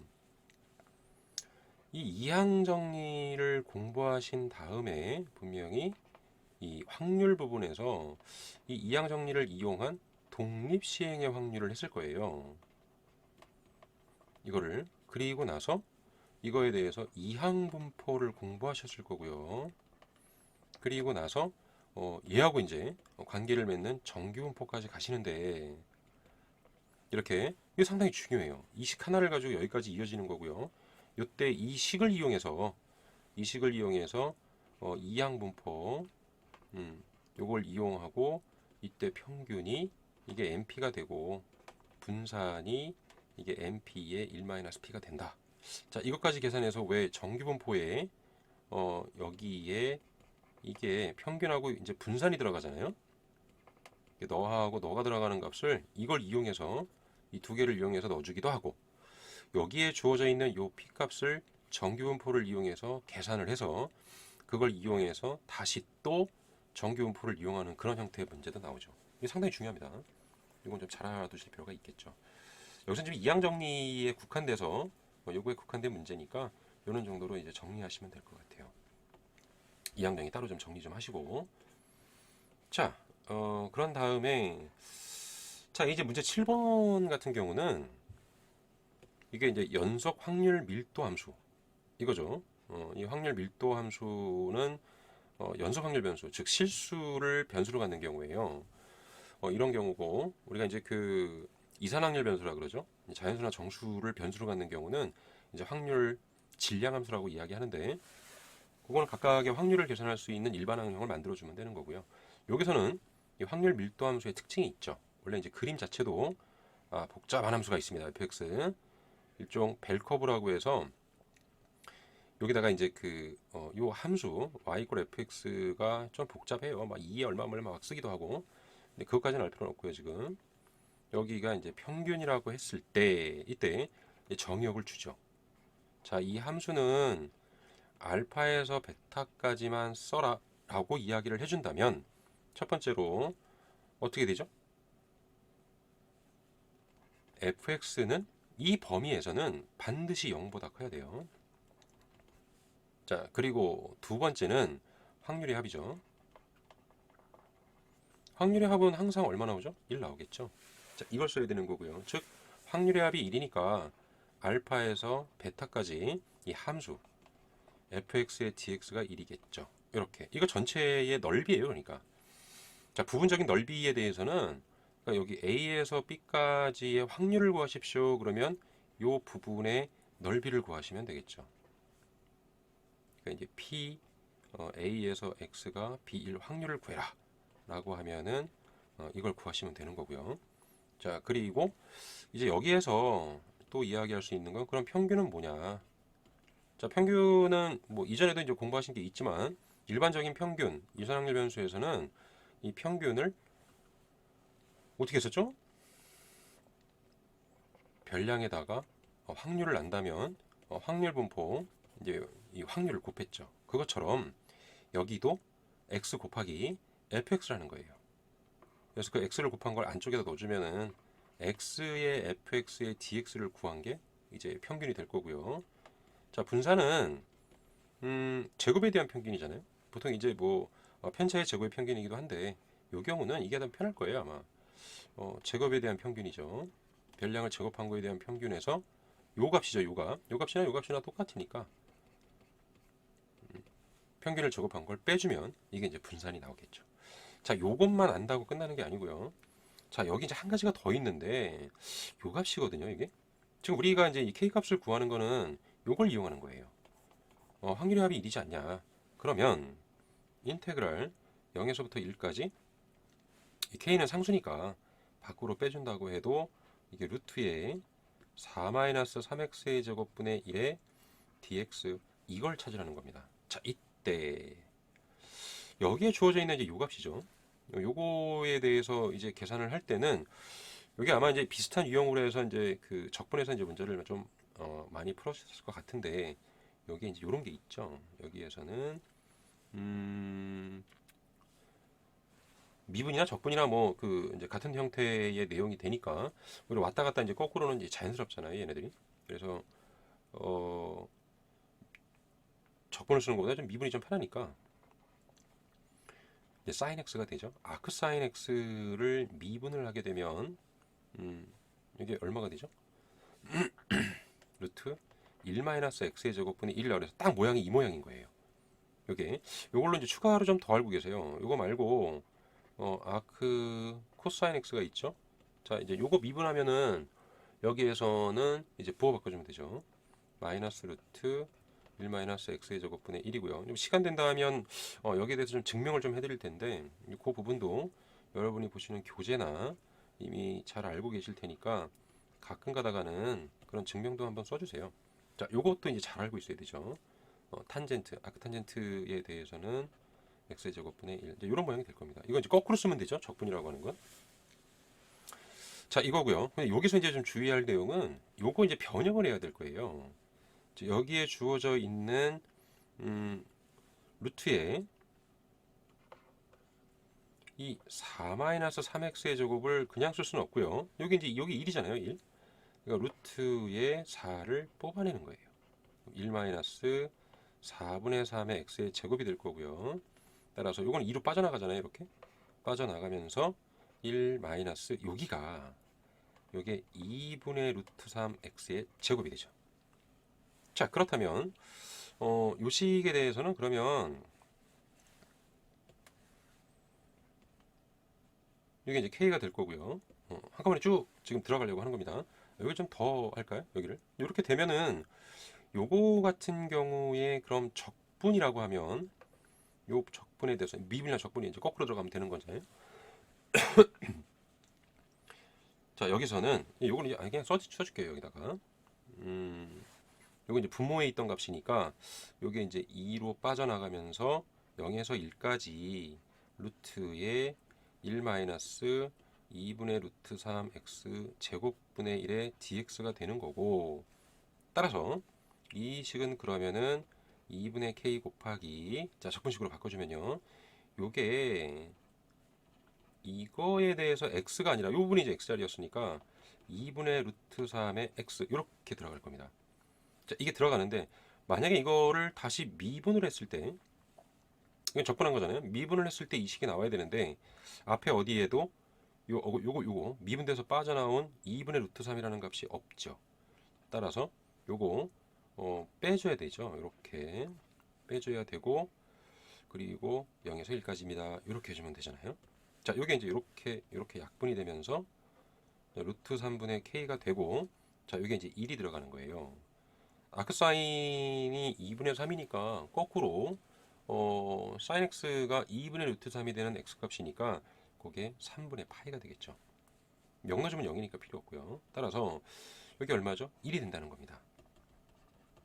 이 이항 정리를 공부하신 다음에 분명히 이 확률 부분에서 이 이항 정리를 이용한 독립 시행의 확률을 했을 거예요. 이거를 그리고 나서 이거에 대해서 이항 분포를 공부하셨을 거고요. 그리고 나서 얘하고 이제 관계를 맺는 정규 분포까지 가시는데, 이렇게 이게 상당히 중요해요. 이 식 하나를 가지고 여기까지 이어지는 거고요. 이때 이 식을 이용해서 이항 분포 요걸 이용하고 이때 평균이 이게 NP가 되고 분산이 이게 NP의 1-P가 된다. 자, 이것까지 계산해서 왜 정규분포에 여기에 이게 평균하고 이제 분산이 들어가잖아요. 너하고 너가 들어가는 값을 이걸 이용해서 이 두 개를 이용해서 넣어주기도 하고, 여기에 주어져 있는 요 P 값을 정규분포를 이용해서 계산을 해서 그걸 이용해서 다시 또 정규분포를 이용하는 그런 형태의 문제도 나오죠. 이게 상당히 중요합니다. 이건 좀 잘 알아두실 필요가 있겠죠. 여기서 지금 이항 정리에 국한돼서 요거에 국한된 문제니까 이런 정도로 이제 정리하시면 될 것 같아요. 이항 정리 따로 좀 정리 좀 하시고, 자, 그런 다음에 자, 이제 문제 7번 같은 경우는 이게 이제 연속 확률 밀도 함수 이거죠. 이 확률 밀도 함수는 연속 확률 변수, 즉 실수를 변수로 갖는 경우에요. 이런 경우고, 우리가 이제 그 이산 확률 변수라 그러죠. 자연수나 정수를 변수로 갖는 경우는 이제 확률 질량 함수라고 이야기하는데, 그거는 각각의 확률을 계산할 수 있는 일반항형을 만들어 주면 되는 거고요. 여기서는 이 확률 밀도 함수의 특징이 있죠. 원래 이제 그림 자체도 복잡한 함수가 있습니다. fx 일종 벨커브라고 해서 여기다가 이제 요 함수 y = fx가 좀 복잡해요. 막 2에 얼마를 막 쓰기도 하고. 근데 그것까지는 알 필요는 없고요. 지금 여기가 이제 평균이라고 했을 때 이때 정의역을 주죠. 자, 이 함수는 알파에서 베타까지만 써라 라고 이야기를 해준다면, 첫 번째로 어떻게 되죠? fx는 이 범위에서는 반드시 0보다 커야 돼요. 자, 그리고 두 번째는 확률의 합이죠. 확률의 합은 항상 얼마 나오죠? 1 나오겠죠. 자, 이걸 써야 되는 거고요. 즉 확률의 합이 1이니까 알파에서 베타까지 이 함수 fx의 dx가 1이겠죠. 이렇게. 이거 전체의 넓이에요. 그러니까. 자, 부분적인 넓이에 대해서는 그러니까 여기 a에서 b까지의 확률을 구하십시오. 그러면 요 부분의 넓이를 구하시면 되겠죠. 그러니까 이제 p a에서 x가 b1 확률을 구해라 라고 하면은 이걸 구하시면 되는 거고요. 자, 그리고 이제 여기에서 또 이야기할 수 있는 건 그럼 평균은 뭐냐? 자, 평균은 뭐 이전에도 이제 공부하신 게 있지만 일반적인 평균 이산확률 변수에서는 이 평균을 어떻게 했었죠? 별량에다가 확률을 안다면 확률 분포 이제 이 확률을 곱했죠. 그것처럼 여기도 x 곱하기 fx라는 거예요. 그래서 그 x를 곱한 걸 안쪽에다 넣어주면은 x의 fx의 dx를 구한 게 이제 평균이 될 거고요. 자, 분산은 제곱에 대한 평균이잖아요. 보통 이제 뭐 편차의 제곱의 평균이기도 한데 이 경우는 이게 더 편할 거예요 아마. 제곱에 대한 평균이죠. 별량을 제곱한 거에 대한 평균에서 요 값이죠. 요 값이나 요 값이나 똑같으니까 평균을 제곱한 걸 빼주면 이게 이제 분산이 나오겠죠. 자, 요것만 안다고 끝나는 게 아니고요. 자, 여기 이제 한 가지가 더 있는데 요 값이거든요. 이게 지금 우리가 이제 이 k 값을 구하는 거는 요걸 이용하는 거예요. 확률의 합이 1이지 않냐? 그러면 인테그랄 0에서부터 1까지 이 k는 상수니까 밖으로 빼준다고 해도 이게 루트에 4-3x의 제곱분의 1의 dx 이걸 찾으라는 겁니다. 자, 이때 여기에 주어져 있는 이제 요 값이죠. 요거에 대해서 이제 계산을 할 때는 여기 아마 이제 비슷한 유형으로 해서 이제 그 적분에서 이제 문제를 좀 많이 풀었을 것 같은데 여기에 이제 요런 게 있죠. 여기에서는 미분이나 적분이나 뭐 그 이제 같은 형태의 내용이 되니까 우리 왔다 갔다 이제 거꾸로는 이제 자연스럽잖아요, 얘네들이. 그래서 어 적분을 쓰는 것보다 좀 미분이 좀 편하니까 이제 sin x가 되죠. 아크 sin x를 미분을 하게 되면 이게 얼마가 되죠? 루트 1-x의 제곱분의 1 나와서 딱 모양이 이 모양인 거예요. 요게 요걸로 이제 추가로 좀 더 알고 계세요. 요거 말고 아크 코사인 x가 있죠. 자, 이제 요거 미분하면은 여기에서는 이제 부호 바꿔주면 되죠. 마이너스 루트 1-x의 제곱분의 1이고요. 시간 된다 하면 여기에 대해서 좀 증명을 좀 해드릴 텐데 그 부분도 여러분이 보시는 교재나 이미 잘 알고 계실 테니까 가끔 가다가는 그런 증명도 한번 써주세요. 자, 요것도 이제 잘 알고 있어야 되죠. 탄젠트, 아크탄젠트에 대해서는 x의 제곱분의 1 이런 모양이 될 겁니다. 이거 이제 거꾸로 쓰면 되죠. 적분이라고 하는 건. 자, 이거고요. 근데 여기서 이제 좀 주의할 내용은 요거 이제 변형을 해야 될 거예요. 여기에 주어져 있는 루트에 이 4-3x의 제곱을 그냥 쓸 수는 없고요. 여기 이제 여기 1이잖아요. 1. 그러니까 루트의 4를 뽑아내는 거예요. 1-4분의 3의 x의 제곱이 될 거고요. 따라서 이건 2로 빠져나가잖아요. 이렇게 빠져나가면서 1 마이너스 여기가 요게 2분의 루트 3x의 제곱이 되죠. 자, 그렇다면 요식에 대해서는 그러면 이게 이제 k가 될 거고요. 한꺼번에 쭉 지금 들어가려고 하는 겁니다. 여기 좀 더 할까요? 여기를 이렇게 되면은 요거 같은 경우에 그럼 적분이라고 하면 요 적분에 대해서 미분이나 적분이 이제 거꾸로 들어가면 되는 거잖아요. 자, 여기서는 요거는 그냥 써줄게요. 여기다가 요거 이제 분모에 있던 값이니까 요게 이제 2로 빠져나가면서 0에서 1까지 루트의 1 마이너스 2분의 루트 3x 제곱분의 1의 dx가 되는 거고, 따라서 이 식은 그러면은 2분의 k 곱하기, 자, 적분식으로 바꿔주면요, 요게 이거에 대해서 x가 아니라 요 부분이 이제 x자리였으니까 2분의 루트 3의 x 이렇게 들어갈 겁니다. 자, 이게 들어가는데 만약에 이거를 다시 미분을 했을 때, 이건 적분한 거잖아요. 미분을 했을 때 이 식이 나와야 되는데 앞에 어디에도 요거 미분돼서 빠져나온 2분의 루트 3이라는 값이 없죠. 따라서 요거 빼줘야 되죠. 이렇게 빼줘야 되고, 그리고 0에서 1까지입니다. 이렇게 해주면 되잖아요. 자, 요게 이제 이렇게 약분이 되면서 루트 3분의 k가 되고, 자, 요게 이제 1이 들어가는 거예요. 아크사인이 2분의 3이니까 거꾸로 sin x가 2분의 루트 3이 되는 x 값이니까 그게 3분의 파이가 되겠죠. 명 넣어주면 0이니까 필요 없고요. 따라서 여기 얼마죠? 1이 된다는 겁니다.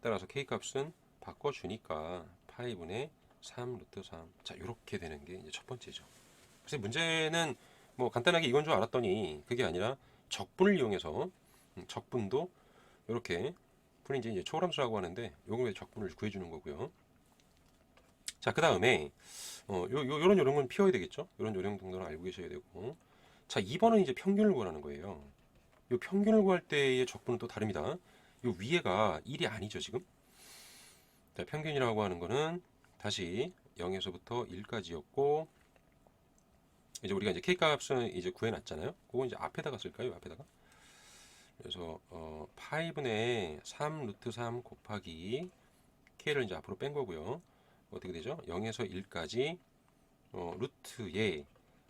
따라서 k 값은 바꿔주니까 파이분의 3 루트 3. 자, 이렇게 되는 게 이제 첫 번째죠. 그래서 문제는 뭐 간단하게 이건 줄 알았더니 그게 아니라 적분을 이용해서 적분도 이렇게 분이 이제 초월함수라고 하는데 요거의 적분을 구해주는 거고요. 자, 그 다음에 요런 건 피워야 되겠죠. 요런 요령 정도는 알고 계셔야 되고. 자, 2번은 이제 평균을 구하는 거예요. 요 평균을 구할 때의 적분은 또 다릅니다. 요 위에가 1이 아니죠, 지금. 자, 평균이라고 하는 거는 다시 0에서부터 1까지였고, 이제 우리가 이제 k 값은 이제 구해놨잖아요. 그거 이제 앞에다가 쓸까요? 앞에다가. 그래서 파이분의 3 루트 3 곱하기 k를 이제 앞으로 뺀 거고요. 어떻게 되죠? 0에서 1까지 루트에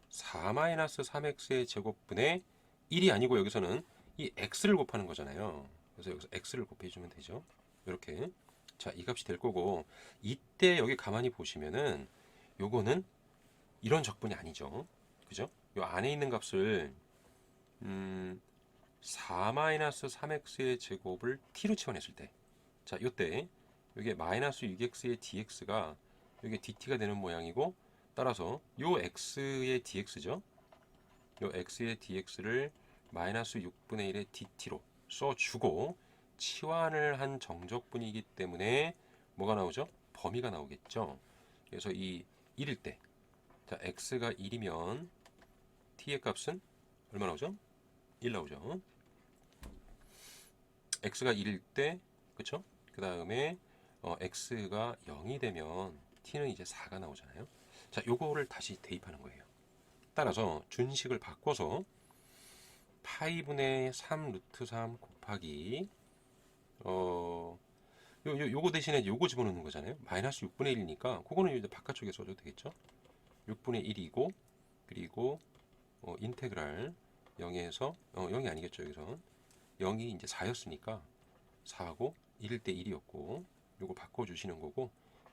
4-3x의 제곱분의 1이 아니고 여기서는 이 x를 곱하는 거잖아요. 그래서 여기서 x를 곱해주면 되죠. 이렇게. 자, 이 값이 될 거고, 이때 여기 가만히 보시면은 요거는 이런 적분이 아니죠. 그죠? 요 안에 있는 값을 4-3x의 제곱을 t로 치환했을 때, 자, 요때 이게 마이너스 6x의 dx가 이게 dt가 되는 모양이고, 따라서 요 x의 dx죠. 요 x의 dx를 마이너스 6분의 1의 dt로 써주고 치환을 한 정적분이기 때문에 뭐가 나오죠? 범위가 나오겠죠. 그래서 이 1일 때, 자 x가 1이면 t의 값은 얼마 나오죠? 1 나오죠. x가 1일 때, 그쵸? 그 다음에 x가 0이 되면 t는 이제 4가 나오잖아요. 자, 요거를 다시 대입하는 거예요. 따라서 준식을 바꿔서 파이분의 3 루트 3 곱하기 요거 대신에 요거 집어넣는 거잖아요. 마이너스 6분의 1이니까 그거는 이제 바깥쪽에 써줘도 되겠죠. 6분의 1이고 그리고 인테그랄 0에서 0이 아니겠죠. 여기서 0이 이제 4였으니까 4하고 1일 때 1이었고 요거 바꿔주시는 거고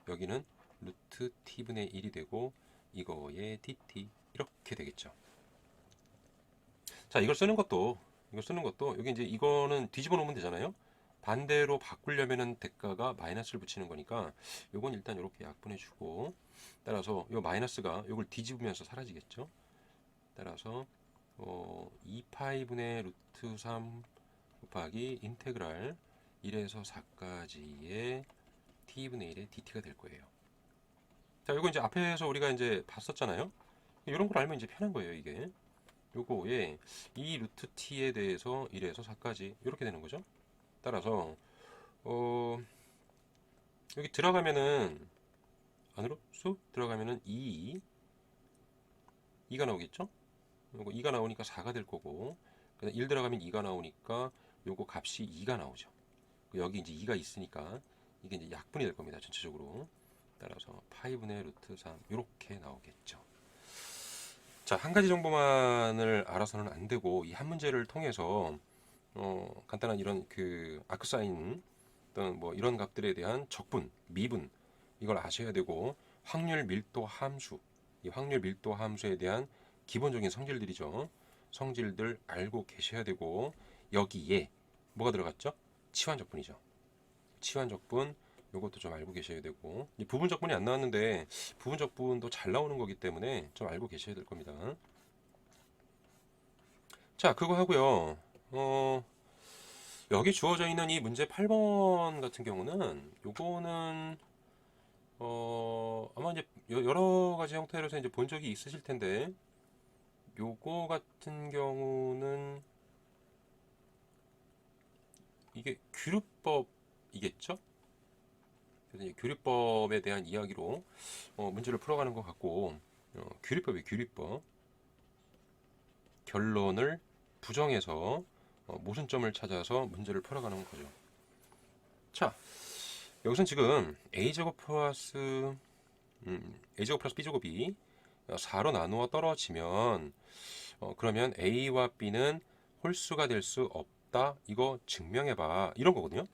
여기는 루트 t분의 1이 되고 이거의 dt 이렇게 되겠죠. 자, 이걸 쓰는 것도 여기 이제 이거는 뒤집어 놓으면 되잖아요. 반대로 바꾸려면은 대가가 마이너스를 붙이는 거니까 요건 일단 이렇게 약분해 주고 따라서 요 마이너스가 요걸 뒤집으면서 사라지겠죠. 따라서 2파이분의 루트 3 곱하기 인테그랄 1에서 4까지의 t분의 1의 dt가 될 거예요. 자, 요거 이제 앞에서 우리가 이제 봤었잖아요. 이런 걸 알면 이제 편한 거예요, 이게. 요거에 이 루트 t에 대해서 1에서 4까지 이렇게 되는 거죠. 따라서 여기 들어가면은 안으로 쑥 들어가면은 2가 나오겠죠. 요거 2가 나오니까 4가 될 거고 그다음 1 들어가면 2가 나오니까 요거 값이 2가 나오죠. 여기 이제 2가 있으니까 이게 이제 약분이 될 겁니다. 전체적으로. 따라서 파이분의 루트 3 이렇게 나오겠죠. 자, 한 가지 정보만을 알아서는 안 되고 이 한 문제를 통해서 간단한 이런 그 아크사인 또는 뭐 이런 값들에 대한 적분, 미분 이걸 아셔야 되고 확률 밀도 함수, 이 확률 밀도 함수에 대한 기본적인 성질들이죠. 성질들 알고 계셔야 되고 여기에 뭐가 들어갔죠? 치환적분이죠. 치환적분 요것도 좀 알고 계셔야 되고 이 부분적분이 안 나왔는데 부분적분도 잘 나오는 거기 때문에 좀 알고 계셔야 될 겁니다. 자, 그거 하고요. 여기 주어져 있는 이 문제 8번 같은 경우는 요거는 아마 이제 여러 가지 형태로서 이제 본 적이 있으실 텐데 요거 같은 경우는 이게 규律법이겠죠? 그래서 이제 규律법에 대한 이야기로 문제를 풀어가는 것 같고 규律법이 규律법 결론을 부정해서 모순점을 찾아서 문제를 풀어가는 거죠. 자, 여기선 지금 a제곱 플러스 a제곱 플러스 b제곱이 4로 나누어 떨어지면 그러면 a와 b는 홀수가 될 수 없다. 이거 증명해봐. 이런 거거든요.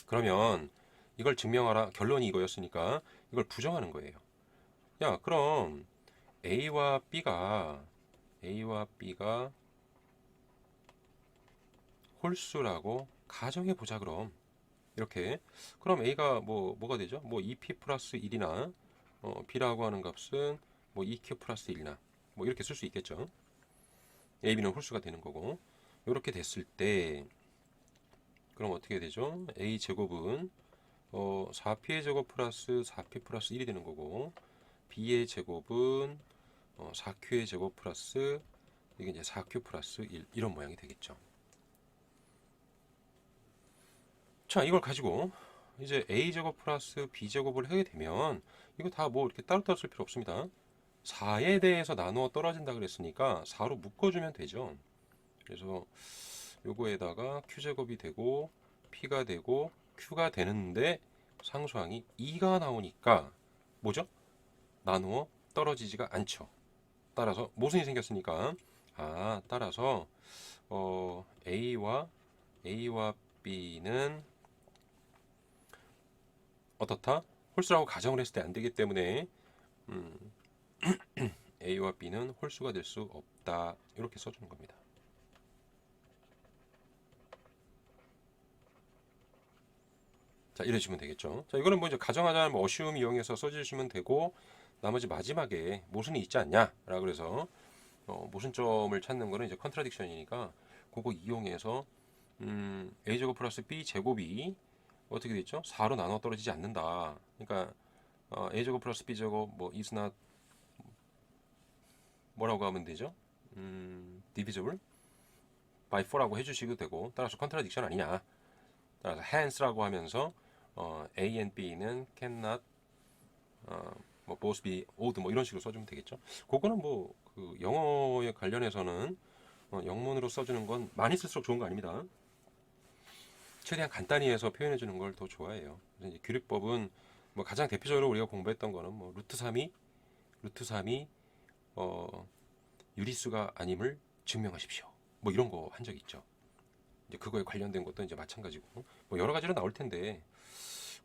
그러면 이걸 증명하라. 결론이 이거였으니까 이걸 부정하는 거예요. 야, 그럼 A와 B가 홀수라고 가정해 보자. 그럼 이렇게 그럼 A가 뭐가 되죠? 뭐 2P 플러스 1이나 B라고 하는 값은 뭐 2Q 플러스 1이나 뭐 이렇게 쓸 수 있겠죠. A, B는 홀수가 되는 거고 이렇게 됐을 때 그럼 어떻게 되죠? A 제곱은 4P의 제곱 플러스 4P 플러스 1이 되는 거고 B의 제곱은 4Q의 제곱 플러스 이게 이제 4Q 플러스 1 이런 모양이 되겠죠. 자, 이걸 가지고 이제 A 제곱 플러스 B 제곱을 하게 되면 이거 다 뭐 이렇게 따로따로 쓸 필요 없습니다. 4에 대해서 나누어 떨어진다 그랬으니까 4로 묶어주면 되죠. 그래서 요거에다가 Q제곱이 되고 P가 되고 Q가 되는데 상수항이 2가 나오니까 뭐죠? 나누어 떨어지지가 않죠. 따라서 모순이 생겼으니까 따라서 A와 B는 어떻다? 홀수라고 가정을 했을 때 안 되기 때문에 A와 B는 홀수가 될 수 없다. 이렇게 써주는 겁니다. 자, 이러시면 되겠죠. 자, 이거는 뭐 이제 가정하자는 어시움 이용해서 써주시면 되고 나머지 마지막에 모순이 있지 않냐라고 그래서 모순점을 찾는 거는 이제 컨트라딕션이니까 그거 이용해서 a 제곱 플러스 b 제곱이 어떻게 됐죠? 4로 나눠 떨어지지 않는다. 그러니까 a 제곱 플러스 b 제곱 뭐 is not 뭐라고 하면 되죠? divisible by 4라고 해주시도 되고, 따라서 컨트라딕션 아니냐. 따라서 hence라고 하면서 a and b는 cannot 뭐 both be odd 뭐 이런 식으로 써주면 되겠죠. 그거는 뭐 그 영어에 관련해서는 영문으로 써주는 건 많이 쓸수록 좋은 거 아닙니다. 최대한 간단히 해서 표현해 주는 걸 더 좋아해요. 그래서 이제 규립법은 뭐 가장 대표적으로 우리가 공부했던 거는 뭐 루트 3이 유리수가 아님을 증명하십시오. 뭐 이런 거 한 적 있죠. 이제 그거에 관련된 것도 이제 마찬가지고 뭐 여러 가지로 나올 텐데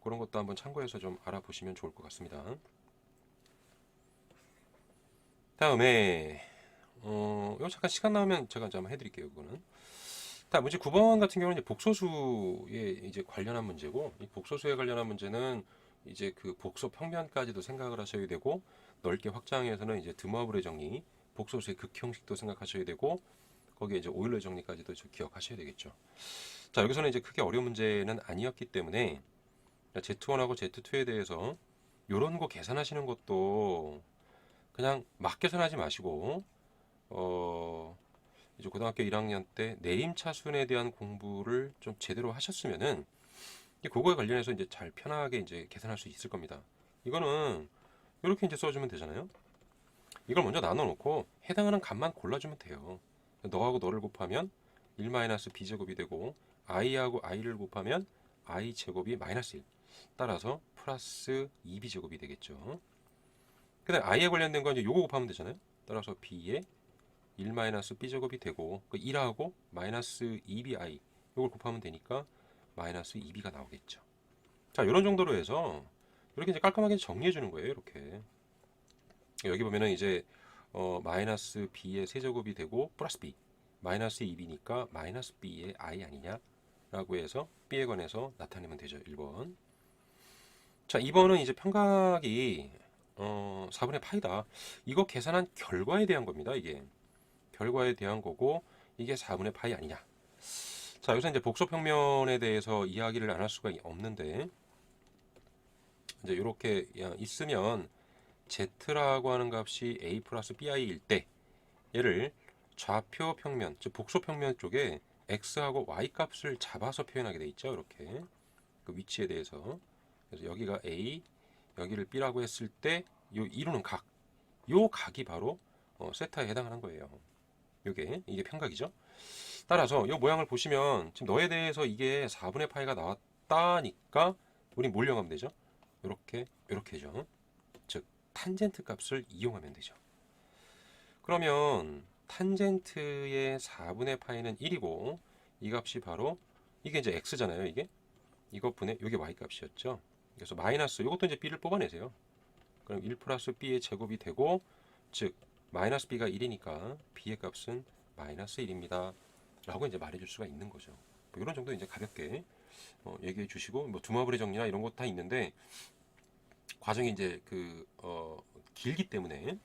그런 것도 한번 참고해서 좀 알아보시면 좋을 것 같습니다. 다음에 이거 잠깐 시간 나오면 제가 이제 한번 해드릴게요. 그거는. 자, 문제 9번 같은 경우는 이제 복소수에 이제 관련한 문제고, 이 복소수에 관련한 문제는 이제 그 복소 평면까지도 생각을 하셔야 되고, 넓게 확장해서는 이제 드모아블의 정리, 복소수의 극형식도 생각하셔야 되고, 거기에 이제 오일러 정리까지도 기억하셔야 되겠죠. 자, 여기서는 이제 크게 어려운 문제는 아니었기 때문에 Z1하고 Z2에 대해서 이런 거 계산하시는 것도 그냥 막 계산하지 마시고 이제 고등학교 1학년 때 내림차순에 대한 공부를 좀 제대로 하셨으면은 그거에 관련해서 이제 잘 편하게 이제 계산할 수 있을 겁니다. 이거는 이렇게 이제 써주면 되잖아요. 이걸 먼저 나눠 놓고 해당하는 값만 골라주면 돼요. 너하고 너를 곱하면 1-b제곱이 되고 i하고 i를 곱하면 i제곱이 마이너스 1 따라서 플러스 2b제곱이 되겠죠. 그 다음에 i에 관련된 건 이제 요거 곱하면 되잖아요. 따라서 b에 1-b제곱이 되고 그 1하고 마이너스 2bi 요걸 곱하면 되니까 마이너스 2b가 나오겠죠. 자, 이런 정도로 해서 이렇게 이제 깔끔하게 정리해 주는 거예요. 이렇게 여기 보면은 이제 마이너스 b의 세제곱이 되고 플러스 b 마이너스 2b니까 마이너스 b의 i 아니냐 라고 해서 b에 관해서 나타내면 되죠. 1번. 자, 2번은 이제 평각이 4분의 파이다. 이거 계산한 결과에 대한 겁니다. 이게 결과에 대한 거고 이게 4분의 파이 아니냐. 자, 여기서 이제 복소평면에 대해서 이야기를 안 할 수가 없는데 이제 이렇게 있으면 z라고 하는 값이 a 플러스 bi일 때 얘를 좌표 평면, 즉 복소 평면 쪽에 x하고 y 값을 잡아서 표현하게 돼 있죠. 이렇게 그 위치에 대해서. 그래서 여기가 a, 여기를 b라고 했을 때 요 이루는 각, 요 각이 바로 세타에 해당하는 거예요. 이게 평각이죠. 따라서 이 모양을 보시면 지금 너에 대해서 이게 4분의 파이가 나왔다니까 우리 뭘 이용하면 되죠? 이렇게죠. 즉 탄젠트 값을 이용하면 되죠. 그러면 탄젠트의 4분의 파이는 1이고 이 값이 바로 이게 이제 x잖아요. 이것분의 이게 y 값이었죠. 그래서 마이너스 이것도 이제 b를 뽑아내세요. 그럼 1 플러스 b의 제곱이 되고 즉 마이너스 b가 1이니까 b의 값은 마이너스 1입니다. 라고 이제 말해줄 수가 있는 거죠. 뭐 이런 정도 이제 가볍게 얘기해 주시고 뭐 두마블의 정리나 이런 거 다 있는데 과정이 이제 길기 때문에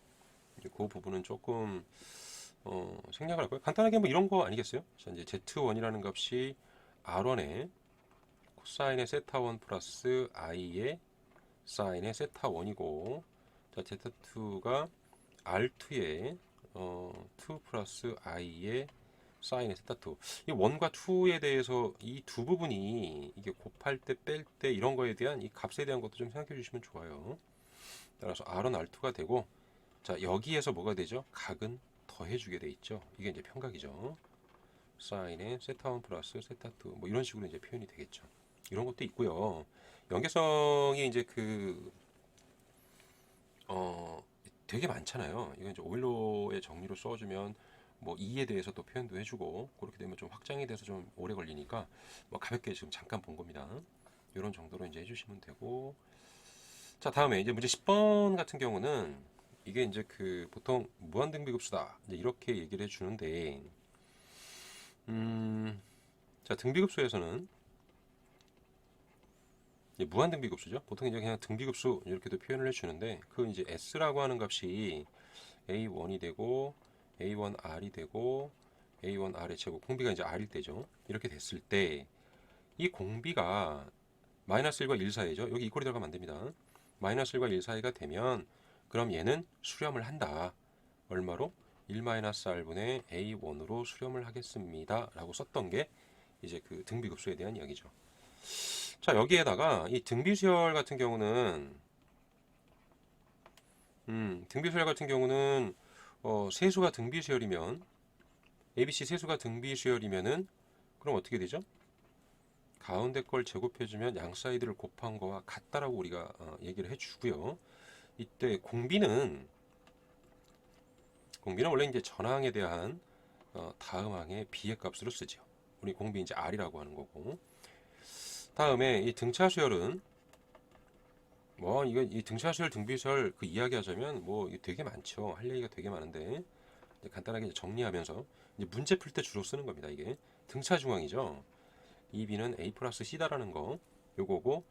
그 부분은 조금 생략을 할 거예요. 간단하게 뭐 이런 거 아니겠어요? 자, 이제 z1이라는 값이 r1의 코사인의 세타1 플러스 i의 사인의 세타1이고 자, z2가 r2의 2 플러스 i의 사인의 세타2 이 1과 2에 대해서 이 두 부분이 이게 곱할 때 뺄 때 이런 거에 대한 이 값에 대한 것도 좀 생각해 주시면 좋아요. 따라서 r은 r2가 되고 자, 여기에서 뭐가 되죠? 각은 더해주게 돼 있죠. 이게 이제 평각이죠. 사인의 세타1 플러스 세타2 뭐 이런 식으로 이제 표현이 되겠죠. 이런 것도 있고요. 연계성이 이제 되게 많잖아요. 이건 이제 오일러의 정리로 써주면 뭐 2에 대해서 또 표현도 해주고 그렇게 되면 좀 확장이 돼서 좀 오래 걸리니까 뭐 가볍게 지금 잠깐 본 겁니다. 이런 정도로 이제 해주시면 되고 자, 다음에 이제 문제 10번 같은 경우는 이게 이제 보통 무한등비급수다 이제 이렇게 얘기를 해주는데 자, 등비급수에서는 무한등비급수죠. 보통 이제 그냥 등비급수 이렇게도 표현을 해주는데 그 이제 s라고 하는 값이 a1이 되고 a1r이 되고 a1r의 제곱 공비가 이제 r일 때죠. 이렇게 됐을 때 이 공비가 마이너스 1과 1 사이죠. 여기 이퀄이 들어가면 안 됩니다. 마이너스 1과 1 사이가 되면 그럼 얘는 수렴을 한다. 얼마로? 1-r분의 a1으로 수렴을 하겠습니다. 라고 썼던 게 이제 그 등비급수에 대한 이야기죠. 자, 여기에다가 이 등비수열 같은 경우는 세수가 등비수열이면 ABC 세수가 등비수열이면은 그럼 어떻게 되죠? 가운데 걸 제곱해주면 양 사이드를 곱한 거와 같다라고 우리가 얘기를 해주고요. 이때 공비는 원래 이제 전항에 대한 다음 항의 b의 값으로 쓰죠. 우리 공비 이제 r이라고 하는 거고. 다음에 이 등차 수열은 뭐 이거 이 등차 수열, 등비수열 그 이야기하자면 뭐 이게 되게 많죠. 할 얘기가 되게 많은데 이제 간단하게 이제 정리하면서 이제 문제 풀 때 주로 쓰는 겁니다. 이게 등차 중앙이죠. 이 b는 a 플러스 c다라는 거 요거고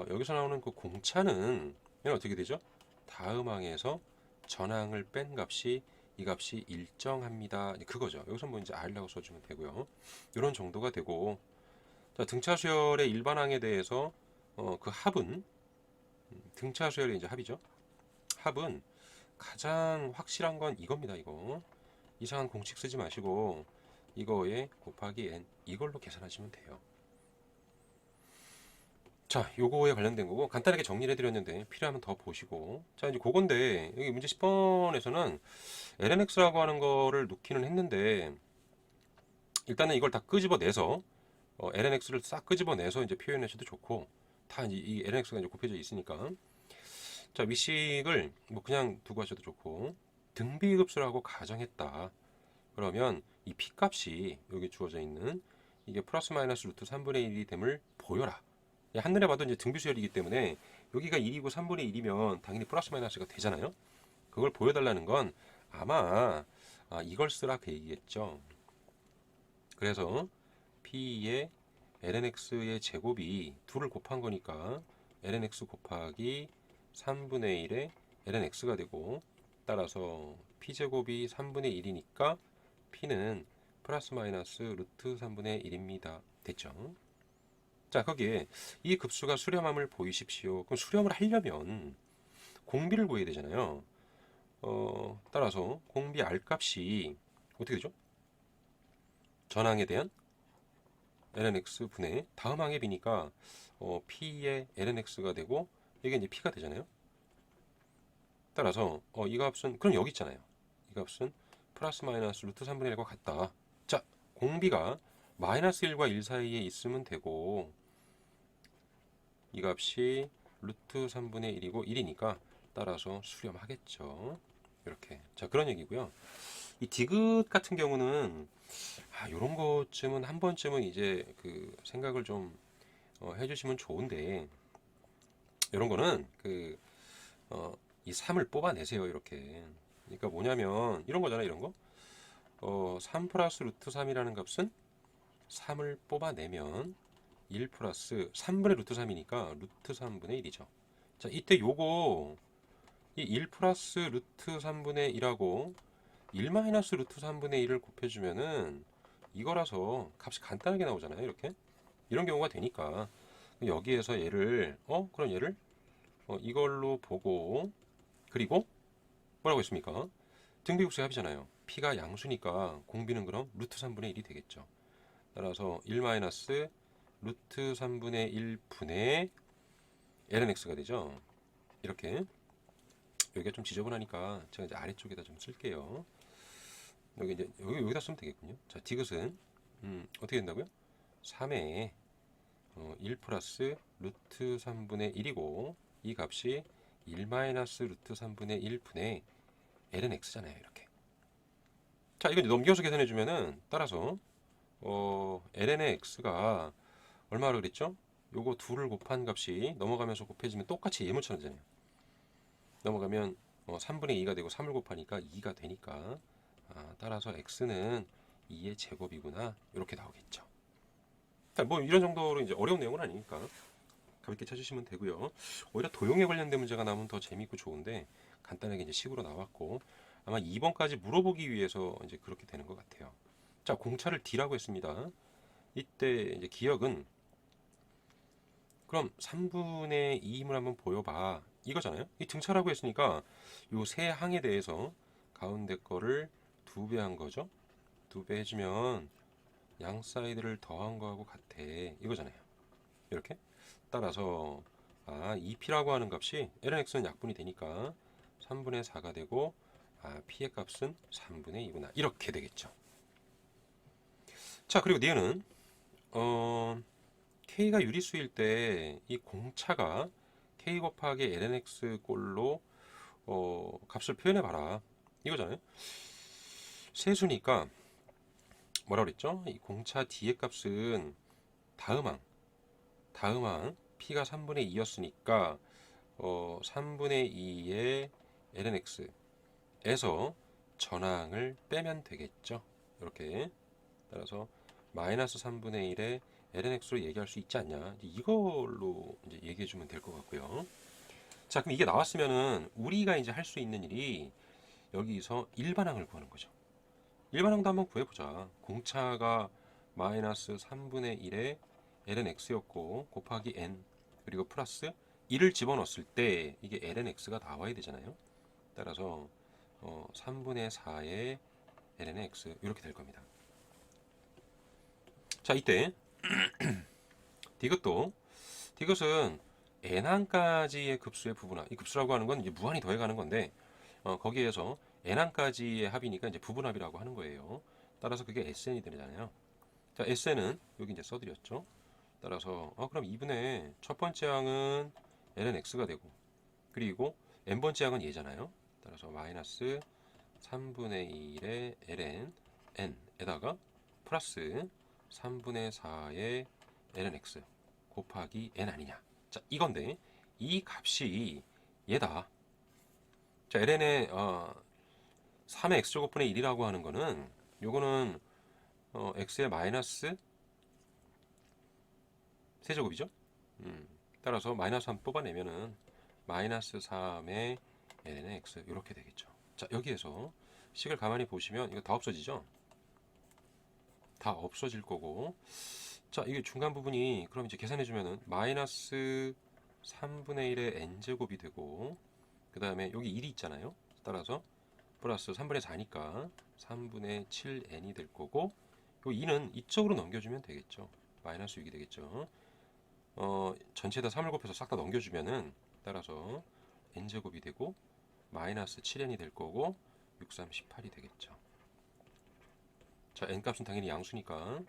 여기서 나오는 그 공차는 얘는 어떻게 되죠? 다음 항에서 전항을 뺀 값이 이 값이 일정합니다. 그거죠. 여기서 뭐 이제 r이라고 써주면 되고요. 이런 정도가 되고 자, 등차 수열의 일반항에 대해서 그 합은 등차 수열의 이제 합이죠. 합은 가장 확실한 건 이겁니다. 이거 이상한 공식 쓰지 마시고 이거에 곱하기 n 이걸로 계산하시면 돼요. 자, 요거에 관련된 거고 간단하게 정리를 해드렸는데 필요하면 더 보시고 자 이제 그건데 여기 문제 10번에서는 lnx라고 하는 거를 놓기는 했는데 일단은 이걸 다 끄집어내서 lnx를 싹 끄집어내서 이제 표현하셔도 좋고 다 이제 이 lnx가 이제 곱해져 있으니까 자 위식을 뭐 그냥 두고 하셔도 좋고 등비급수라고 가정했다. 그러면 이 p 값이 여기 주어져 있는 이게 플러스 마이너스 루트 3분의 1이 됨을 보여라. 한눈에 봐도 이제 등비수열이기 때문에 여기가 1이고 3분의 1이면 당연히 플러스 마이너스가 되잖아요. 그걸 보여달라는 건 아마 이걸 쓰라 그 얘기겠죠. 그래서 p의 lnx의 제곱이 2를 곱한 거니까 lnx 곱하기 3분의 1의 lnx가 되고 따라서 p제곱이 3분의 1이니까 p는 플러스 마이너스 루트 3분의 1입니다. 됐죠? 자, 거기에 이 급수가 수렴함을 보이십시오. 그럼 수렴을 하려면 공비를 구해야 되잖아요. 따라서 공비 R 값이 어떻게 되죠? 전항에 대한 lnx 분의 다음 항의 b니까 p의 lnx가 되고 이게 이제 p가 되잖아요. 따라서 이 값은 그럼 여기 있잖아요. 이 값은 플러스 마이너스 루트 3분의 1과 같다. 자, 공비가 마이너스 1과 1 사이에 있으면 되고 이 값이 루트 3분의 1이고 1이니까 따라서 수렴하겠죠. 이렇게. 자, 그런 얘기고요. 이 디귿 같은 경우는 요런 것쯤은 한 번쯤은 이제 그 생각을 좀 해주시면 좋은데 이런 거는 이 3을 뽑아내세요. 이렇게. 그러니까 뭐냐면 이런 거잖아. 이런 거. 3 플러스 루트 3이라는 값은 3을 뽑아내면 1 플러스 3분의 루트 3이니까 루트 3분의 1이죠. 자, 이때 요거 이 1 플러스 루트 3분의 1하고 1 마이너스 루트 3분의 1을 곱해주면은 이거라서 값이 간단하게 나오잖아요. 이렇게. 이런 경우가 되니까 여기에서 얘를 그럼 얘를 이걸로 보고 그리고 뭐라고 했습니까? 등비급수의 합이잖아요. p가 양수니까 공비는 그럼 루트 3분의 1이 되겠죠. 따라서 1 마이너스 루트 3분의 1 분의 lnx가 되죠. 이렇게 여기가 좀 지저분하니까 제가 이제 아래쪽에다 좀 쓸게요. 여기 이제 여기다 쓰면 되겠군요. 자, 디귿은 어떻게 된다고요? 3에 1 플러스 루트 3분의 1이고 이 값이 1 마이너스 루트 3분의 1 분의 lnx잖아요. 이렇게. 자, 이거 넘겨서 계산해 주면은 따라서 lnx가 얼마로 그랬죠? 요거 2를 곱한 값이 넘어가면서 곱해지면 똑같이 예문처럼 되잖아요. 넘어가면 3분의 2가 되고 3을 곱하니까 2가 되니까 따라서 x는 2의 제곱이구나 이렇게 나오겠죠. 뭐 이런 정도로 이제 어려운 내용은 아니니까 가볍게 찾으시면 되고요. 오히려 도형에 관련된 문제가 나오면 더 재밌고 좋은데 간단하게 이제 식으로 나왔고 아마 2번까지 물어보기 위해서 이제 그렇게 되는 것 같아요. 자, 공차를 D라고 했습니다. 이때 이제 기억은 그럼 3분의 2 힘을 한번 보여봐 이거잖아요. 이 등차라고 했으니까 요 세 항에 대해서 가운데 거를 2배 한 거죠. 2배 해주면 양 사이드를 더한 거하고 같아 이거잖아요. 이렇게 따라서 EP라고 하는 값이 lnx는 약분이 되니까 3분의 4가 되고 P의 값은 3분의 2구나 이렇게 되겠죠. 자, 그리고 니은은 K가 유리수일 때 이 공차가 K 곱하기 lnx 꼴로 값을 표현해 봐라 이거잖아요. 세수니까 뭐라 그랬죠? 이 공차 D의 값은 다음항 P가 3분의 2였으니까 3분의 2의 lnx에서 전항을 빼면 되겠죠. 이렇게 따라서 마이너스 3분의 1의 lnx로 얘기할 수 있지 않냐 이걸로 이제 얘기해 주면 될 것 같고요. 자, 그럼 이게 나왔으면은 우리가 이제 할 수 있는 일이 여기서 일반항을 구하는 거죠. 일반항도 한번 구해보자. 공차가 마이너스 3분의 1의 lnx였고 곱하기 n 그리고 플러스 1을 집어넣었을 때 이게 lnx가 나와야 되잖아요. 따라서 3분의 4의 lnx 이렇게 될 겁니다. 자, 이때 디귿은 n항까지의 급수의 부분합. 이 급수라고 하는 건 이제 무한히 더해가는 건데 거기에서 n항까지의 합이니까 이제 부분합이라고 하는 거예요. 따라서 그게 sn이 되잖아요. 자, sn은 여기 이제 써드렸죠. 따라서 그럼 2분의 첫 번째 항은 lnx가 되고 그리고 n번째 항은 얘잖아요. 따라서 마이너스 3분의 1의 ln n에다가 플러스 3분의 4의 lnx 곱하기 n 아니냐. 자, 이건데 이 값이 얘다. 자, ln의 3의 x제곱분의 1이라고 하는 거는 요거는 x의 마이너스 세제곱이죠. 따라서 마이너스 3 뽑아내면은 마이너스 3의 ln의 x 이렇게 되겠죠. 자, 여기에서 식을 가만히 보시면 이거 다 없어지죠. 다 없어질 거고 자, 이게 중간 부분이 그럼 이제 계산해 주면은 마이너스 3분의 1의 n제곱이 되고 그 다음에 여기 1이 있잖아요. 따라서 플러스 3분의 4니까 3분의 7n이 될 거고 요 2는 이쪽으로 넘겨주면 되겠죠. 마이너스 6이 되겠죠. 전체에다 3을 곱해서 싹 다 넘겨주면은 따라서 n제곱이 되고 마이너스 7n이 될 거고 6, 3, 18이 되겠죠. 자, n값은 당연히 양수니까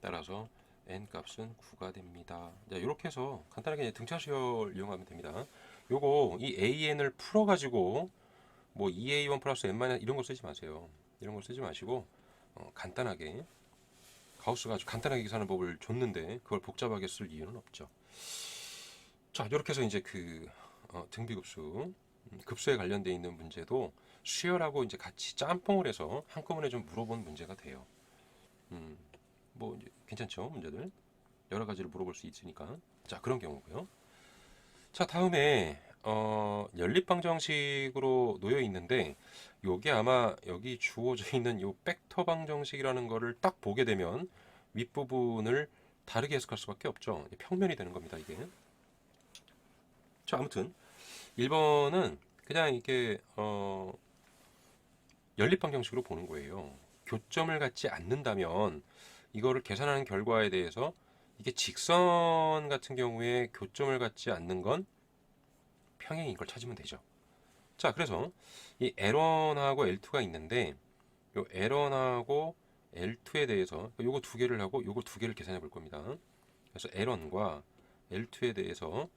따라서 n값은 9가 됩니다. 자, 이렇게 해서 간단하게 등차수열 이용하면 됩니다. 요거 이 an을 풀어가지고 뭐 2a1 플러스 n 마이너스 이런 거 쓰지 마세요. 이런 거 쓰지 마시고 간단하게 가우스가 아주 간단하게 계산하는 법을 줬는데 그걸 복잡하게 쓸 이유는 없죠. 자, 이렇게 해서 이제 그 등비급수 급수에 관련되어 있는 문제도 수열하고 이제 같이 짬뽕을 해서 한꺼번에 좀 물어본 문제가 돼요. 뭐 이제 괜찮죠, 문제들 여러 가지를 물어볼 수 있으니까. 자, 그런 경우고요. 자, 다음에 연립방정식으로 놓여 있는데 요게 아마 여기 주어져 있는 요 벡터 방정식이라는 거를 딱 보게 되면 윗부분을 다르게 해석할 수밖에 없죠. 평면이 되는 겁니다, 이게. 자, 아무튼 1번은 그냥 이게 연립방정식으로 보는 거예요. 교점을 갖지 않는다면 이거를 계산하는 결과에 대해서 이게 직선 같은 경우에 교점을 갖지 않는 건 평행인 걸 찾으면 되죠. 자, 그래서 이 L1하고 L2가 있는데 요 L1하고 L2에 대해서 요거 두 개를 하고 요거 두 개를 계산해 볼 겁니다. 그래서 L1과 L2에 대해서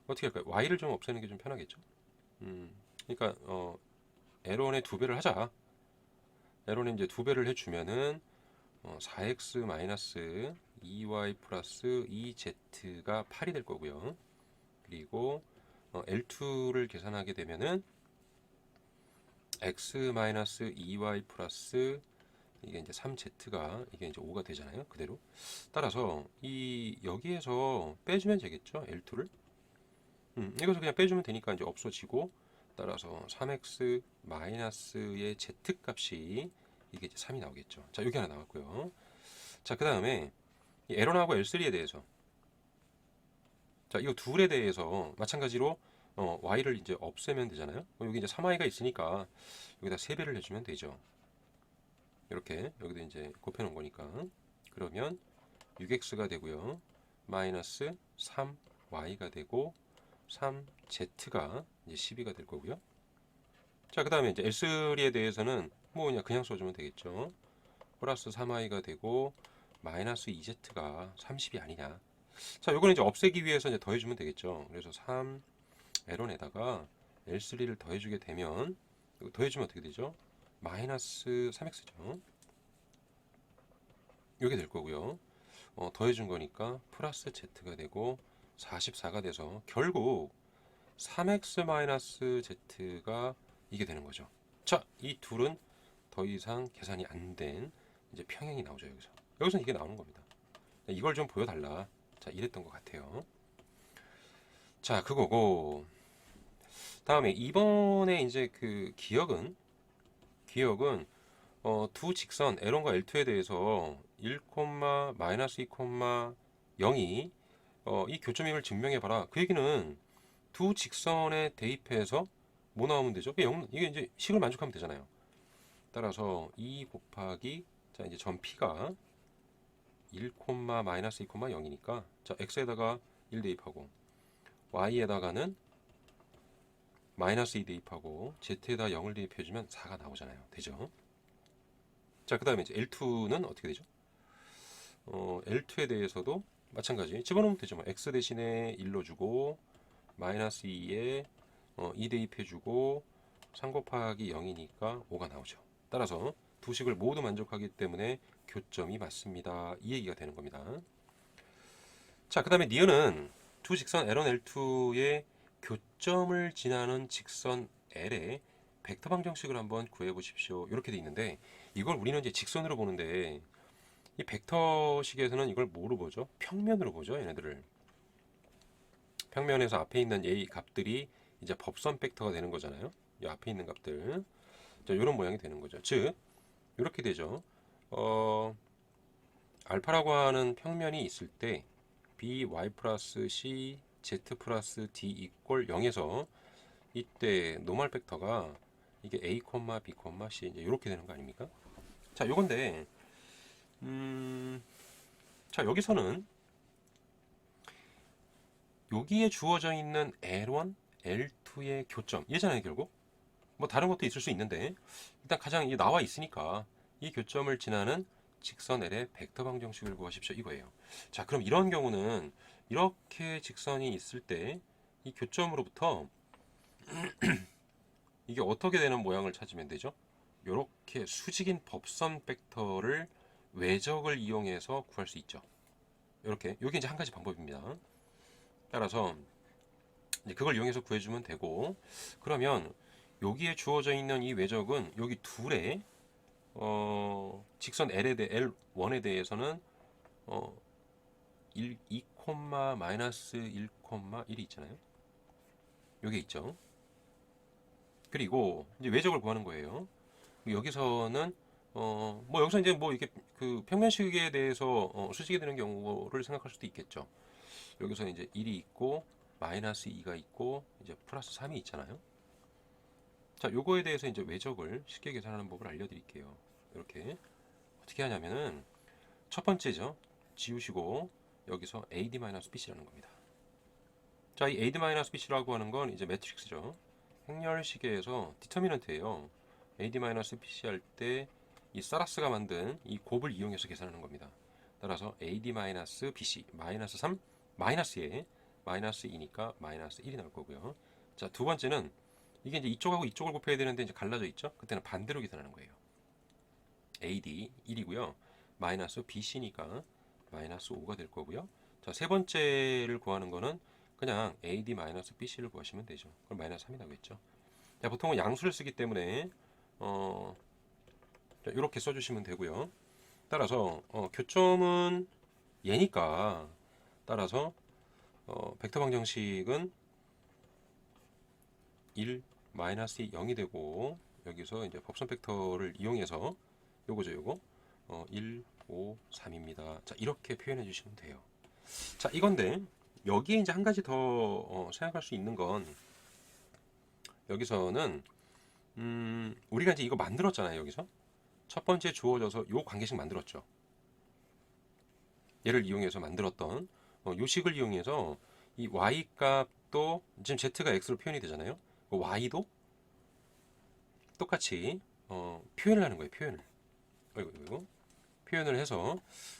어떻게 할까요? Y를 좀 없애는 게 좀 편하겠죠. 그러니까 L1에 두 배를 하자. L1에 이제 두 배를 해주면은 4x 마이너스 2y 플러스 2z가 8이 될 거고요. 그리고 L2를 계산하게 되면은 x 마이너스 2y 플러스 이게 이제 3z가 이게 이제 5가 되잖아요. 그대로. 따라서 이 여기에서 빼주면 되겠죠. L2를. 이것을 그냥 빼주면 되니까 이제 없어지고, 따라서 3x 마이너스의 z 값이 이게 이제 3이 나오겠죠. 자, 여기 하나 나왔고요. 자, 그 다음에 L1하고 L3에 대해서, 자, 이거 둘에 대해서 마찬가지로 y를 이제 없애면 되잖아요. 여기 이제 3y가 있으니까 여기다 3배를 해주면 되죠. 이렇게 여기도 이제 곱해놓은 거니까. 그러면 6x가 되고요. 마이너스 3y가 되고 3z가 이제 12가 될 거고요. 자, 그 다음에 이제 L3에 대해서는 뭐 그냥 써주면 되겠죠. 플러스 3y가 되고 마이너스 2z가 30이 아니냐. 자, 요거는 이제 없애기 위해서 이제 더해주면 되겠죠. 그래서 3L1에다가 L3를 더해주게 되면, 이거 더해주면 어떻게 되죠? 마이너스 3x죠. 요게 될 거고요. 더해준 거니까 플러스 z가 되고 44가 돼서 결국 3x 마이너스 z가 이게 되는 거죠. 자, 이 둘은 더 이상 계산이 안 된 이제 평행이 나오죠. 여기서 이게 나오는 겁니다. 이걸 좀 보여달라. 자, 이랬던 것 같아요. 자, 그거고. 다음에 이번에 이제 그 기억은 두 직선 L1과 L2에 대해서 1, 마이너스 2, 0이 이 교점임을 증명해봐라. 그 얘기는 두 직선에 대입해서 뭐 나오면 되죠? 이게 이제 식을 만족하면 되잖아요. 따라서 2 곱하기, 자, 이제 점 P가 1, 마이너스 2, 0이니까, 자, x에다가 1 대입하고 y에다가는 마이너스 2 대입하고 z에다 0을 대입해주면 4가 나오잖아요. 되죠? 자, 그 다음에 이제 L2는 어떻게 되죠? L2에 대해서도 마찬가지 집어넣으면 되죠. x 대신에 1로 주고 마이너스 2에 2 대입해주고 3 곱하기 0이니까 5가 나오죠. 따라서 두 식을 모두 만족하기 때문에 교점이 맞습니다. 이 얘기가 되는 겁니다. 자, 그 다음에 니은은 두 직선 L1, L2의 교점을 지나는 직선 L의 벡터 방정식을 한번 구해 보십시오. 이렇게 돼 있는데, 이걸 우리는 이제 직선으로 보는데, 이 벡터식에서는 이걸 뭐로 보죠? 평면으로 보죠. 얘네들을 평면에서 앞에 있는 A 값들이 이제 법선 벡터가 되는 거잖아요. 이 앞에 있는 값들, 자, 이런 모양이 되는 거죠. 즉 이렇게 되죠. 알파라고 하는 평면이 있을 때 by 플러스 c z 플러스 d 이꼴 0에서 이때 노멀 벡터가 이게 a, b, c 이제 이렇게 되는 거 아닙니까? 자, 요건데 자, 여기서는 여기에 주어져 있는 L1, L2의 교점 얘잖아요. 결국 뭐 다른 것도 있을 수 있는데 일단 가장 나와 있으니까 이 교점을 지나는 직선 L의 벡터 방정식을 구하십시오. 이거예요. 자, 그럼 이런 경우는 이렇게 직선이 있을 때 이 교점으로부터 이게 어떻게 되는 모양을 찾으면 되죠? 이렇게 수직인 법선 벡터를 외적을 이용해서 구할 수 있죠. 이렇게 이게 이제 한 가지 방법입니다. 따라서 이제 그걸 이용해서 구해주면 되고, 그러면 여기에 주어져 있는 이 외적은 여기 둘의 직선 L1에 대해서는 2, 마이너스 1, 1이 있잖아요. 요게 있죠. 그리고 이제 외적을 구하는 거예요. 여기서는 뭐 여기서 이제 뭐 이렇게 그 평면식에 대해서 수직이 되는 경우를 생각할 수도 있겠죠. 여기서 이제 1이 있고 마이너스 2가 있고 이제 플러스 3이 있잖아요. 자, 요거에 대해서 이제 외적을 쉽게 계산하는 법을 알려드릴게요. 이렇게 어떻게 하냐면은 첫 번째죠. 지우시고 여기서 AD-BC라는 겁니다. 자, 이 AD-BC라고 하는 건 이제 매트릭스죠. 행렬식에서 디터미넌트예요. AD-BC 할 때 이 사라스가 만든 이 곱을 이용해서 계산하는 겁니다. 따라서 AD-BC 마이너스 3 마이너스에 마이너스 2니까 마이너스 1이 나올 거고요. 자, 두 번째는 이게 이제 이쪽하고 이쪽을 곱해야 되는데 이제 갈라져 있죠. 그때는 반대로 계산하는 거예요. AD 1이고요. 마이너스 BC니까 마이너스 5가 될 거고요. 자, 세 번째를 구하는 거는 그냥 AD 마이너스 BC를 구하시면 되죠. 그럼 마이너스 3이 나오겠죠. 자, 보통은 양수를 쓰기 때문에 이렇게 써주시면 되고요. 따라서 교점은 얘니까 따라서 벡터 방정식은 1 마이너스 0이 되고 여기서 이제 법선 벡터를 이용해서 요거죠 요거 1 5 3입니다. 자 이렇게 표현해 주시면 돼요. 자 이건데 여기에 이제 한 가지 더 생각할 수 있는 건 여기서는 우리가 이제 이거 만들었잖아요. 여기서 첫 번째 주어져서 요 관계식 만들었죠. 얘를 이용해서 만들었던 요 식을 이용해서 이 y 값도 지금 z가 x로 표현이 되잖아요. y도 똑같이 표현을 하는 거예요. 이거 표현을 해서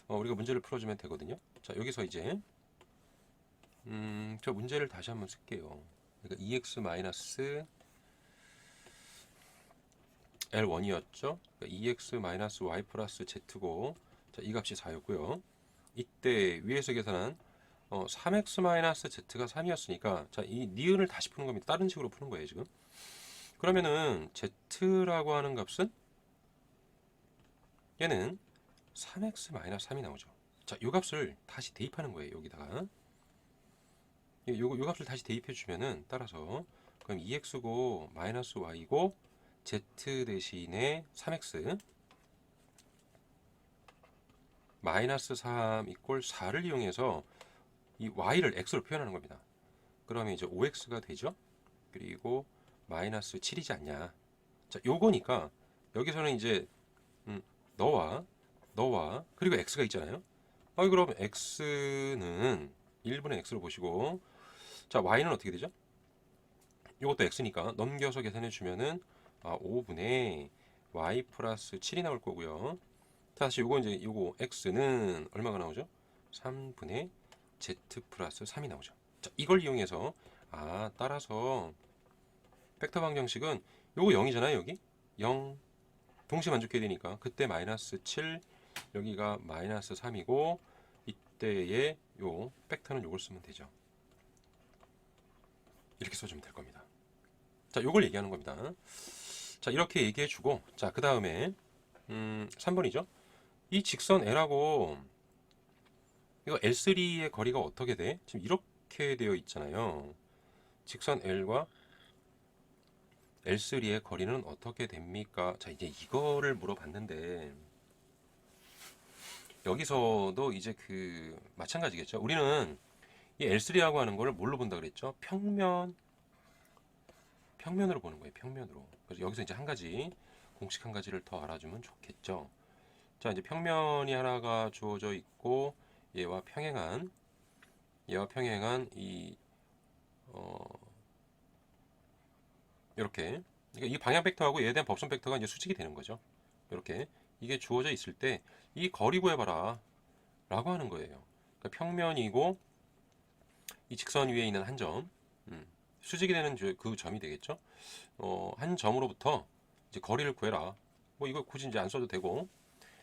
우리가 문제를 풀어주면 되거든요. 자 여기서 이제 저 문제를 다시 한번 쓸게요. 그러니까 2x 마이너스 L1이었죠. 그러니까 2x 마이너스 y 플러스 z고 자, 이 값이 4였고요. 이때 위에서 계산한 3x 마이너스 z가 3이었으니까 자, 이 니은을 다시 푸는 겁니다. 다른 식으로 푸는 거예요, 지금. 그러면은 z라고 하는 값은 얘는 3x 마이너스 3이 나오죠. 자, 요 값을 다시 대입하는 거예요, 여기다가. 요 값을 다시 대입해 주면은 따라서 그럼 2x고 마이너스 y고 z 대신에 3x 마이너스 3 이꼴 4를 이용해서 이 y를 x로 표현하는 겁니다. 그러면 이제 5x가 되죠. 그리고 마이너스 7이지 않냐. 자, 요거니까 여기서는 이제 너와 그리고 x가 있잖아요. 그럼 x는 1분의 x로 보시고 자 y는 어떻게 되죠? 이것도 x니까 넘겨서 계산해 주면은 5분의 y 플러스 7이 나올 거고요. 다시 요거 이제 요거 x는 얼마가 나오죠? 3분의 z 플러스 3이 나오죠. 자, 이걸 이용해서 따라서 벡터 방정식은 요거 0이잖아요, 여기. 0 동시에 만족해야 되니까 그때 마이너스 7 여기가 마이너스 3이고 이때의 요 벡터는 요걸 쓰면 되죠. 이렇게 써주면 될 겁니다. 자, 요걸 얘기하는 겁니다. 자, 이렇게 얘기해 주고 자, 그 다음에 3번이죠. 이 직선 L하고 이거 L3의 거리가 어떻게 돼? 지금 이렇게 되어 있잖아요. 직선 L과 L3의 거리는 어떻게 됩니까? 자, 이제 이거를 물어봤는데 여기서도 이제 그 마찬가지겠죠. 우리는 이 L3라고 하는 거를 뭘로 본다 그랬죠? 평면으로 보는 거예요. 평면으로. 그래서 여기서 이제 한 가지 공식 한 가지를 더 알아주면 좋겠죠. 자, 이제 평면이 하나가 주어져 있고 얘와 평행한 이 이렇게 그러니까 이 방향 벡터하고 얘에 대한 법선 벡터가 이제 수직이 되는 거죠. 이렇게 이게 주어져 있을 때 이 거리 구해봐라 라고 하는 거예요. 그러니까 평면이고 이 직선 위에 있는 한 점, 수직이 되는 그 점이 되겠죠. 한 점으로부터 이제 거리를 구해라. 뭐 이거 굳이 이제 안 써도 되고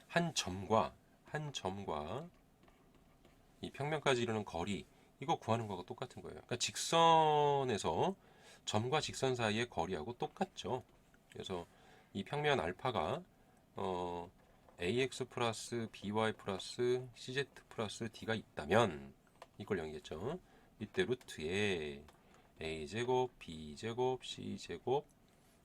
한 점과 이 평면까지 이르는 거리 이거 구하는 거하고 똑같은 거예요. 그러니까 직선에서 점과 직선 사이의 거리하고 똑같죠. 그래서 이 평면 알파가 ax 플러스 by 플러스 cz 플러스 d가 있다면 이걸 0이겠죠. 이때 루트에 a제곱 b제곱 c제곱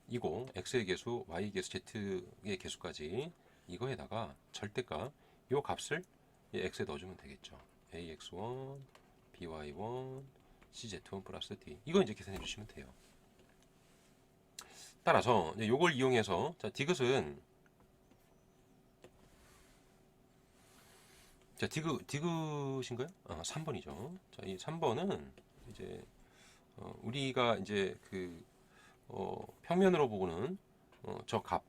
이고 x의 개수 y 개수 z의 개수까지 이거에다가 절대값 요 값을 x에 넣어주면 되겠죠. ax1 by1 cz1 플러스 d 이거 이제 계산해 주시면 돼요. 따라서 이제 요걸 이용해서 자 디귿은 자 디귿인가요? 3번이죠. 자, 이 3번은 이제 우리가 이제 그 평면으로 보고는 저 값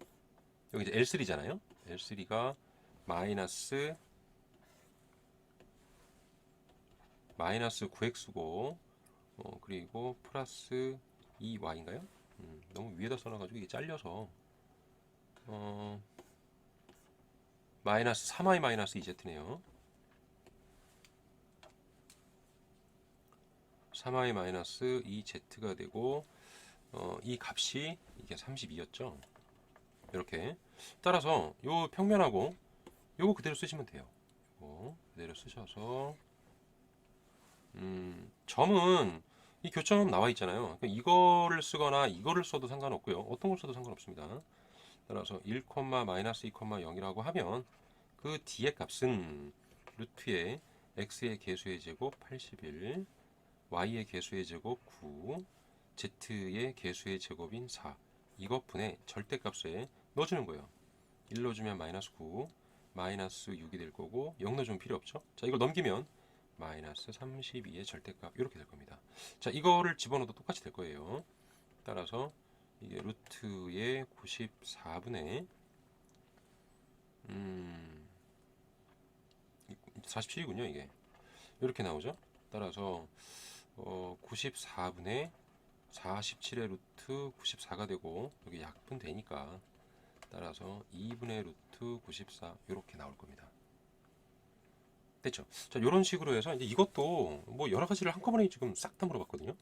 여기 이제 L3잖아요. L3가 마이너스 9x고 그리고 플러스 2y인가요? 너무 위에다 써놔가지고 이게 잘려서 마이너스 3y 마이너스 2z네요. 3y 마이너스 2z가 되고 이 값이 이게 32였죠. 이렇게. 따라서 요 평면하고 요거 그대로 쓰시면 돼요. 요거 그대로 쓰셔서 점은 이 교점 나와 있잖아요. 그러니까 이거를 쓰거나 이거를 써도 상관없고요. 어떤 걸 써도 상관없습니다. 따라서 1, 마이너스 2, 0이라고 하면 그 뒤에 값은 루트의 x의 개수의 제곱 81, y의 개수의 제곱 9, z의 개수의 제곱인 4 이것분의 절대값에 넣어주는 거예요. 1 넣어주면 마이너스 9, 마이너스 6이 될 거고 0 넣어주면 필요 없죠. 자, 이걸 넘기면 마이너스 32의 절대값 이렇게 될 겁니다. 자, 이거를 집어넣어도 똑같이 될 거예요. 따라서 이게 루트의 94분의 47이군요. 이게 이렇게 나오죠. 따라서 94분의 47의 루트 94가 되고 여기 약분 되니까 따라서 2분의 루트 94 이렇게 나올 겁니다. 됐죠? 자, 이런 식으로 해서 이제 이것도 뭐 여러 가지를 한꺼번에 지금 싹 다 물어봤거든요.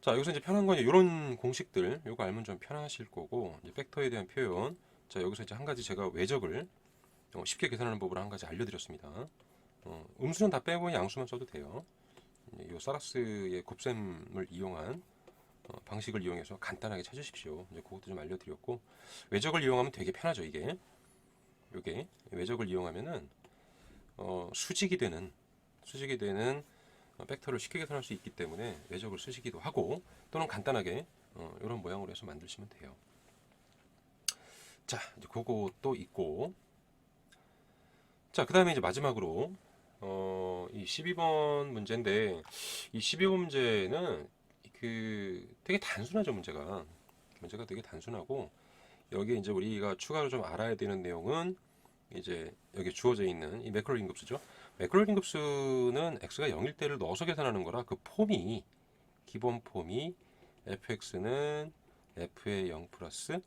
자, 여기서 이제 편한 건 이런 공식들 요거 알면 좀 편하실 거고 이제 팩터에 대한 표현. 자, 여기서 이제 한 가지 제가 외적을 쉽게 계산하는 법을 한 가지 알려드렸습니다. 음수는 다 빼고 양수만 써도 돼요. 이 사라스의 곱셈을 이용한 방식을 이용해서 간단하게 찾으십시오. 이제 그것도 좀 알려드렸고 외적을 이용하면 되게 편하죠. 이게 외적을 이용하면은 수직이 되는 팩터를 쉽게 계산할 수 있기 때문에 외적을 쓰시기도 하고 또는 간단하게 이런 모양으로 해서 만드시면 돼요. 자, 이제 그것도 있고 자, 그 다음에 이제 마지막으로 이 12번 문제인데 이 12번 문제는 그 되게 단순하죠. 문제가 되게 단순하고 여기에 이제 우리가 추가로 좀 알아야 되는 내용은 이제 여기 주어져 있는 이 매크로링 급수죠. 매크로링 급수는 x가 0일 때를 넣어서 계산하는 거라 그 폼이 기본 폼이 fx는 f의 0 플러스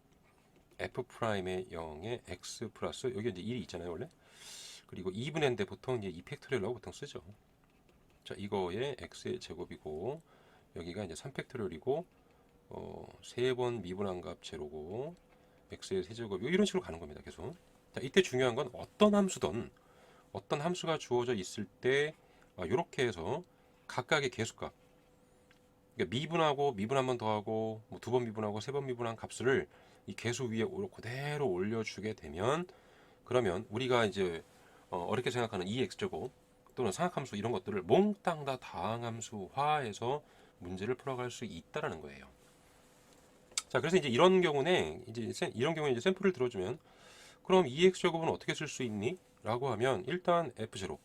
f 프라임의 0의 x 플러스 여기 이제 1이 있잖아요 원래. 그리고 2분의 n인데 보통 이제 2팩토리얼라고 보통 쓰죠. 자, 이거의 x의 제곱이고 여기가 이제 3팩토리얼이고 3번 미분한 값 제로고 x의 세제곱이고 이런 식으로 가는 겁니다. 계속. 자, 이때 중요한 건 어떤 함수든 어떤 함수가 주어져 있을 때 이렇게 해서 각각의 개수값 그러니까 미분하고 미분 한 번 더하고 뭐 2번 미분하고 3번 미분한 값을 이 개수 위에 그대로 올려주게 되면 그러면 우리가 이제 어렵게 생각하는 2x제곱 또는 상악함수 이런 것들을 몽땅 다 다항함수화해서 문제를 풀어갈 수 있다라는 거예요. 자, 그래서 이제 이런 경우는 이제 샘플을 들어주면 그럼 2x제곱은 어떻게 쓸 수 있니? 라고 하면 일단 f0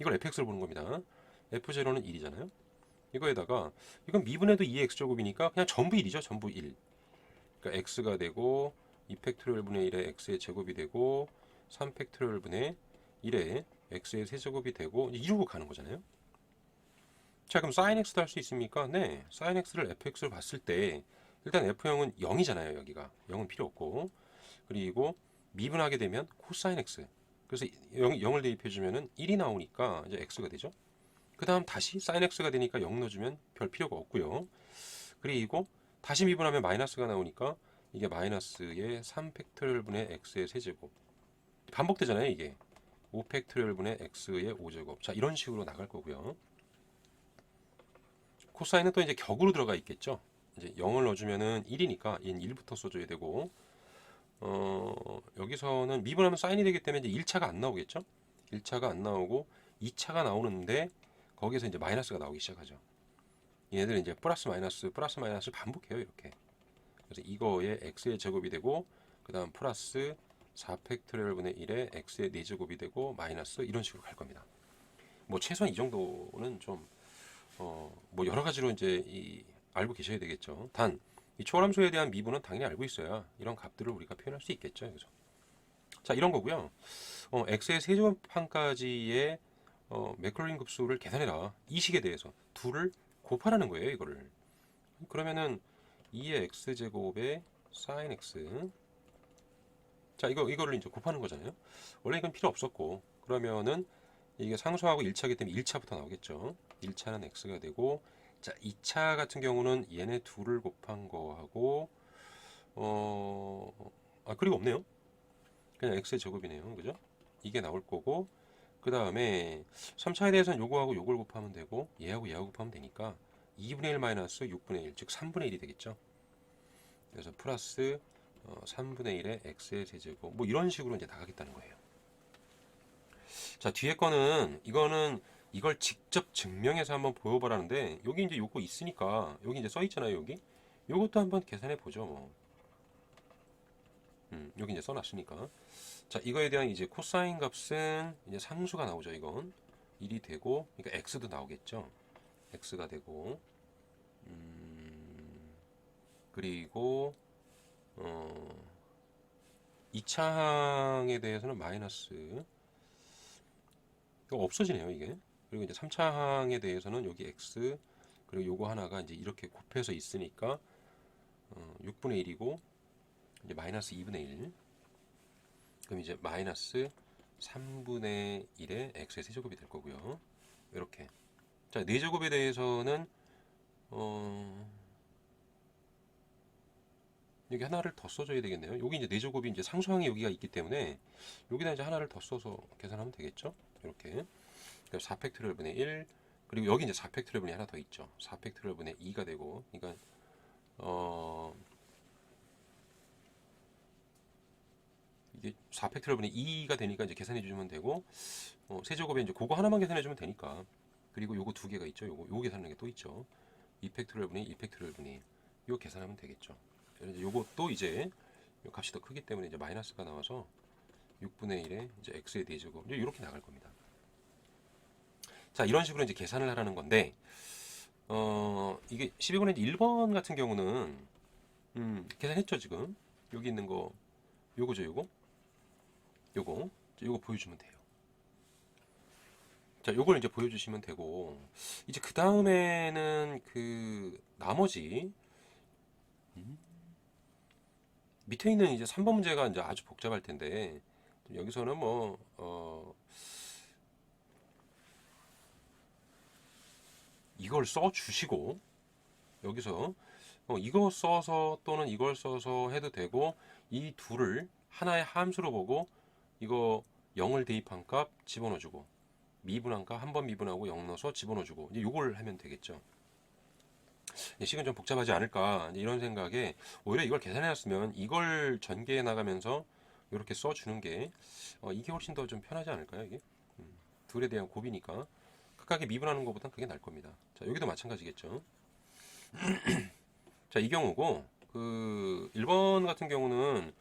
이걸 fx를 보는 겁니다. f0는 1이잖아요. 이거에다가 이건 미분해도 2x제곱이니까 그냥 전부 1이죠. 전부 1. 그러니까 x가 되고 2팩토리얼 분의 1의 x의 제곱이 되고 3팩토리얼 분의 1의 x의 세제곱이 되고 이러고 가는 거잖아요. 자, 그럼 sin x도 할 수 있습니까? 네. sin x를 fx로 봤을 때 일단 f형은 0이잖아요. 여기가 0은 필요 없고 그리고 미분하게 되면 코사인 x 그래서 0을 대입해주면 1이 나오니까 이제 x가 되죠. 그 다음 다시 sin x가 되니까 0 넣어주면 별 필요가 없고요. 그리고 다시 미분하면 마이너스가 나오니까 이게 마이너스의 3팩토리얼 분의 x의 세제곱 반복되잖아요. 이게 5팩토리얼 분의 x의 5제곱 자, 이런 식으로 나갈 거고요. 코사인은 또 이제 격으로 들어가 있겠죠. 이제 0을 넣어주면은 1이니까 얘는 1부터 써줘야 되고 여기서는 미분하면 사인이 되기 때문에 이제 1차가 안 나오겠죠. 1차가 안 나오고 2차가 나오는데 거기에서 이제 마이너스가 나오기 시작하죠. 얘네들은 이제 플러스 마이너스 반복해요. 이렇게. 그래서 이거의 x의 제곱이 되고 그 다음 플러스 4팩토리얼 분의 1의 x의 4제곱이 되고 마이너스 이런 식으로 갈 겁니다. 뭐 최소한 이 정도는 좀 뭐 여러 가지로 이제 알고 계셔야 되겠죠. 단 이 초월함수에 대한 미분은 당연히 알고 있어야 이런 값들을 우리가 표현할 수 있겠죠. 그죠? 자, 이런 거고요. x의 세제곱항까지의 매크로링 급수를 계산해라. 이 식에 대해서 둘을 곱하라는 거예요. 이거를. 그러면은 2의 x제곱에 sin x 자, 이거를 이제 곱하는 거잖아요. 원래 이건 필요 없었고 그러면은 이게 상수하고 1차이기 때문에 1차부터 나오겠죠. 1차는 x가 되고 자, 2차 같은 경우는 얘네 둘을 곱한 거하고 그리고 없네요. 그냥 x의 제곱이네요. 그죠? 이게 나올 거고, 그 다음에 3차에 대해서는 요거하고 요걸 곱하면 되고, 얘하고 얘하고 곱하면 되니까 2분의 1 마이너스 6분의 1, 즉 3분의 1이 되겠죠. 그래서 플러스 3분의 1의 x의 세제곱, 뭐 이런 식으로 이제 나가겠다는 거예요. 자, 뒤에 거는 이거는 이걸 직접 증명해서 한번 보여보라는데, 여기 이제 요거 있으니까 여기 이제 써 있잖아요. 여기 요것도 한번 계산해 보죠. 뭐 여기 이제 써놨으니까. 자, 이거에 대한 이제 코사인 값은 이제 상수가 나오죠. 이건 1이 되고, 그러니까 x도 나오겠죠. x가 되고, 그리고 2차 항에 대해서는 마이너스, 이거 없어지네요, 이게. 그리고 이제 3차 항에 대해서는 여기 x, 그리고 요거 하나가 이제 이렇게 곱해서 있으니까 6분의 1이고, 이제 마이너스 2분의 1. 그럼 이제 마이너스 3분의 1의 x의 세제곱이 될 거고요. 이렇게. 자, 4제곱에 대해서는 여기 하나를 더 써줘야 되겠네요. 여기 이제 4제곱이 이제 상수항이 여기가 있기 때문에 여기다 이제 하나를 더 써서 계산하면 되겠죠. 이렇게. 4팩토리얼분의 1, 그리고 여기 이제 4팩토리얼분이 하나 더 있죠. 4팩토리얼분의 2가 되고, 그러니까 이게 4팩토리얼분의 2가 되니까 이제 계산해 주시면 되고, 세제곱에 이제 그거 하나만 계산해 주면 되니까. 그리고 요거 두 개가 있죠. 요거 계산하는 게 또 있죠. 2팩토리얼분의 2팩토리얼분의 1. 요거 계산하면 되겠죠. 그래서 요것도 이제 요 값이 더 크기 때문에 이제 마이너스가 나와서 6분의 1에 이제 x의 4제곱 이렇게 나갈 겁니다. 자, 이런 식으로 이제 계산을 하라는 건데, 이게 12번의 1번 같은 경우는 계산했죠 지금. 여기 있는 거 요거죠. 요거 보여주면 돼요. 자, 요걸 이제 보여주시면 되고, 이제 그 다음에는 그 나머지 밑에 있는 이제 3번 문제가 이제 아주 복잡할 텐데, 여기서는 뭐 이걸 써 주시고, 여기서 이거 써서 또는 이걸 써서 해도 되고, 이 둘을 하나의 함수로 보고 이거 0을 대입한 값 집어넣어주고, 미분한 값 한 번 미분하고 0 넣어서 집어넣어주고, 이제 요걸 하면 되겠죠. 식은 좀 복잡하지 않을까 이런 생각에 오히려 이걸 계산해놨으면 이걸 전개해 나가면서 이렇게 써주는 게 이게 훨씬 더 좀 편하지 않을까요? 이게 둘에 대한 곱이니까 각각의 미분하는 것보단 그게 나을 겁니다. 자, 여기도 마찬가지겠죠. 자, 이 경우고 그 1번 같은 경우는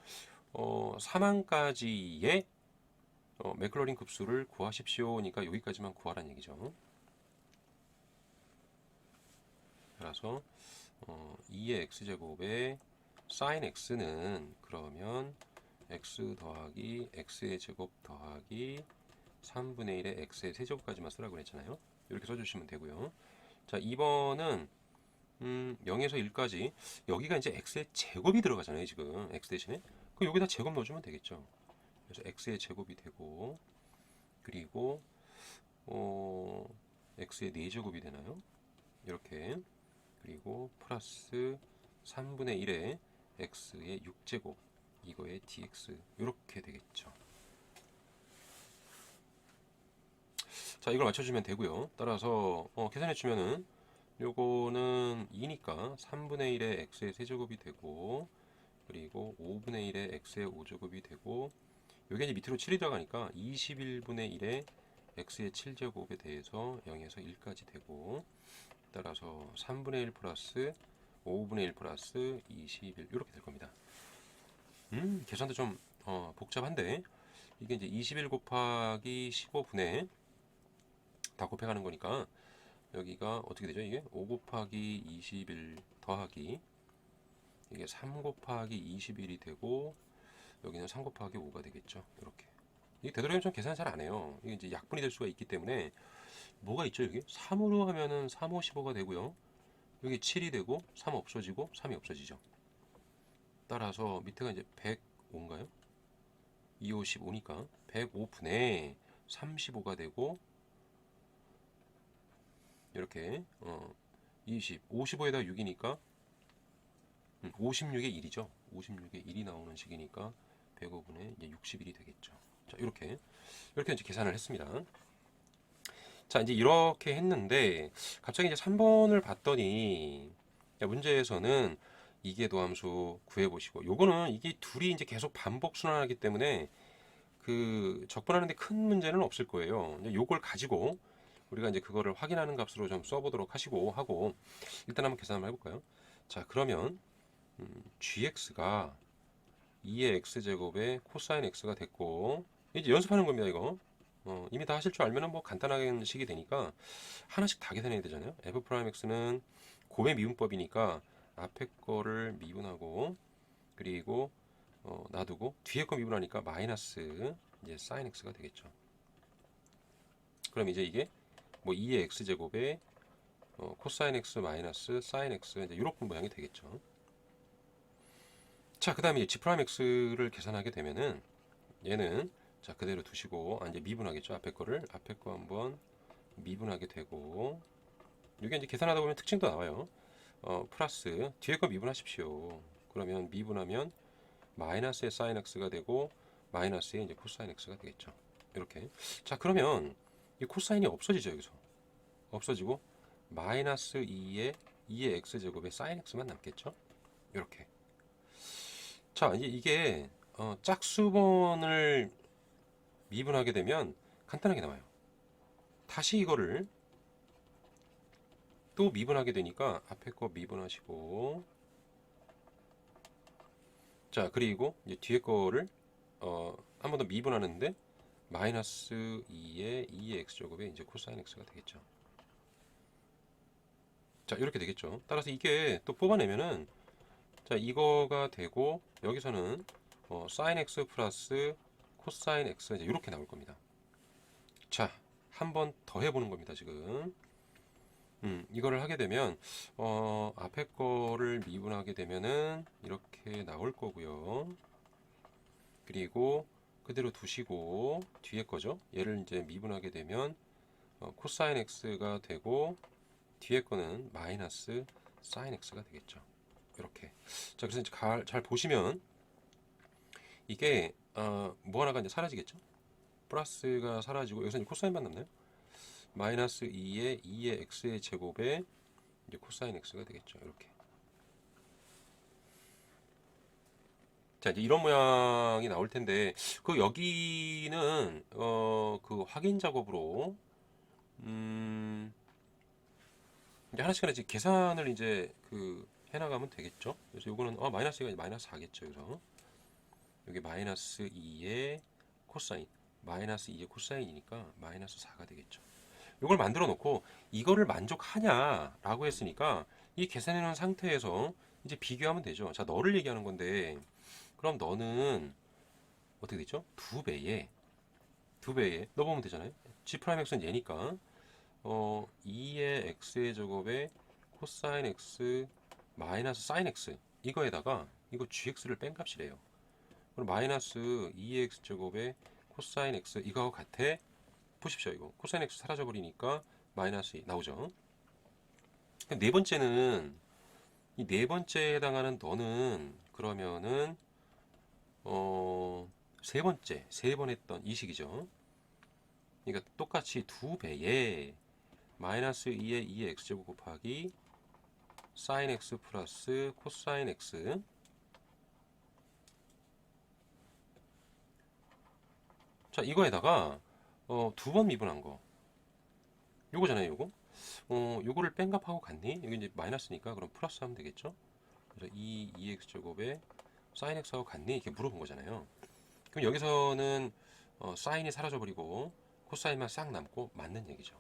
3항까지의 맥클러린 급수를 구하십시오니까 여기까지만 구하라는 얘기죠. 따라서 2의 x제곱에 sin x는 그러면 x 더하기 x의 제곱 더하기 3분의 1의 x의 세제곱까지만 쓰라고 했잖아요. 이렇게 써주시면 되고요. 자, 2번은 0에서 1까지 여기가 이제 x의 제곱이 들어가잖아요. 지금 x 대신에 그 여기다 제곱 넣어주면 되겠죠. 그래서 x의 제곱이 되고, 그리고 x의 4제곱이 되나요? 이렇게. 그리고 플러스 3분의 1의 x의 6제곱, 이거의 dx 이렇게 되겠죠. 자, 이걸 맞춰주면 되고요. 따라서 계산해 주면은 요거는 2니까 3분의 1의 x의 세제곱이 되고, 그리고 5분의 1의 x의 5제곱이 되고, 요게 이제 밑으로 7이 들어가니까 21분의 1의 x의 7제곱에 대해서 0에서 1까지 되고, 따라서 3분의 1 플러스 5분의 1 플러스 21 이렇게 될 겁니다. 계산도 좀 복잡한데, 이게 이제 21 곱하기 15분의 다 곱해가는 거니까 여기가 어떻게 되죠? 이게 5 곱하기 21 더하기 이게 3 곱하기 21이 되고, 여기는 3 곱하기 5가 되겠죠. 이렇게. 이게 되도록이면 좀 계산 잘 안 해요. 이게 이제 약분이 될 수가 있기 때문에 뭐가 있죠? 여기 3으로 하면은 3, 5, 15가 되고요. 여기 7이 되고 3 없어지고 3이 없어지죠. 따라서 밑에가 이제 105인가요? 2, 5, 15니까 105분의 35가 되고, 이렇게 20, 55에다 6이니까 56의 1이죠. 56의 1이 나오는 식이니까 105분의 이제 61이 되겠죠. 자, 이렇게 이제 계산을 했습니다. 자, 이제 이렇게 했는데 갑자기 이제 3번을 봤더니 문제에서는 이계도함수 구해보시고, 요거는 이게 둘이 이제 계속 반복 순환하기 때문에 그 적분하는데 큰 문제는 없을 거예요. 이제 요걸 가지고 우리가 이제 그거를 확인하는 값으로 좀 써보도록 하고 일단 한번 계산 한번 해볼까요? 자, 그러면 gx가 2의 x제곱의 코사인 x가 됐고, 이제 연습하는 겁니다, 이거. 이미 다 하실 줄 알면은 뭐 간단하게 식이 되니까 하나씩 다 계산해야 되잖아요. f 프라임 x는 곱의 미분법이니까 앞에 거를 미분하고, 그리고 놔두고 뒤에 거 미분하니까 마이너스 이제 사인 x가 되겠죠. 그럼 이제 이게 뭐 2의 x제곱에 코사인 x 마이너스 사인 x 이제 이렇게 모양이 되겠죠. 자, 그 다음에 g 프라임 x를 계산하게 되면은 얘는 자 그대로 두시고 이제 미분하겠죠. 앞에 거 한번 미분하게 되고, 이게 이제 계산하다 보면 특징도 나와요. 플러스 뒤에 거 미분하십시오. 그러면 미분하면 마이너스의 사인 x가 되고 마이너스의 이제 코사인 x가 되겠죠. 이렇게. 자, 그러면 이 코사인이 없어지죠. 여기서 없어지고 마이너스 2의 x제곱의 사인 x만 남겠죠. 이렇게. 자, 이제 이게 짝수번을 미분하게 되면 간단하게 나와요. 다시 이거를 또 미분하게 되니까 앞에 거 미분하시고, 자, 그리고 이제 뒤에 거를 한 번 더 미분하는데 마이너스 2의 x제곱에 이제 코사인 x가 되겠죠. 자, 이렇게 되겠죠. 따라서 이게 또 뽑아내면은 자, 이거가 되고 여기서는 사인 x 플러스 코사인 x 이제 이렇게 나올 겁니다. 자, 한 번 더 해보는 겁니다, 지금. 이거를 하게 되면 앞에 거를 미분하게 되면은 이렇게 나올 거고요. 그리고 그대로 두시고 뒤에 거죠. 얘를 이제 미분하게 되면 코사인 x가 되고 뒤에 거는 마이너스 사인 x가 되겠죠. 이렇게. 자, 그래서 이제 잘 보시면 이게 뭐 하나가 이제 사라지겠죠. 플러스가 사라지고 여기서 이제 코사인만 남나요? 마이너스 2의 x의 제곱에 이제 코사인 x가 되겠죠. 이렇게. 자, 이제 이런 모양이 나올 텐데 그 여기는 그 확인 작업으로 이제 하나씩 계산을 이제 그 해나가면 되겠죠. 그래서 요거는 마이너스가 마이너스 4겠죠. 그래서 여기 마이너스 2의 코사인, 마이너스 2의 코사인이니까 마이너스 4가 되겠죠. 이걸 만들어 놓고 이거를 만족하냐라고 했으니까 이 계산해 놓은 상태에서 이제 비교하면 되죠. 자, 너를 얘기하는 건데 그럼 너는 어떻게 되죠? 두 배에 너 보면 되잖아요. g 프라임 x는 얘니까 2의 x의 제곱에 코사인 x 마이너스 사인 x 이거에다가 이거 gx를 뺀 값이래요. 그럼 마이너스 2의 x 제곱에 코사인 x 이거하고 같아. 보십시오. 이거 코사인 x 사라져 버리니까 마이너스 2 나오죠. 네 번째는 이 네 번째에 해당하는 너는 그러면은 세 번 했던 이 식이죠. 그러니까 똑같이 두 배에 마이너스 2의 x제곱 곱하기 사인 x 플러스 코사인 x 자, 이거에다가 두 번 미분한 거 요거잖아요. 요거를 뺀 값하고 같니? 여기 이제 마이너스니까 그럼 플러스 하면 되겠죠. 그래서 2x 제곱에 사인 x하고 같니? 이렇게 물어본 거잖아요. 그럼 여기서는 사인이 사라져 버리고 코사인만 싹 남고 맞는 얘기죠.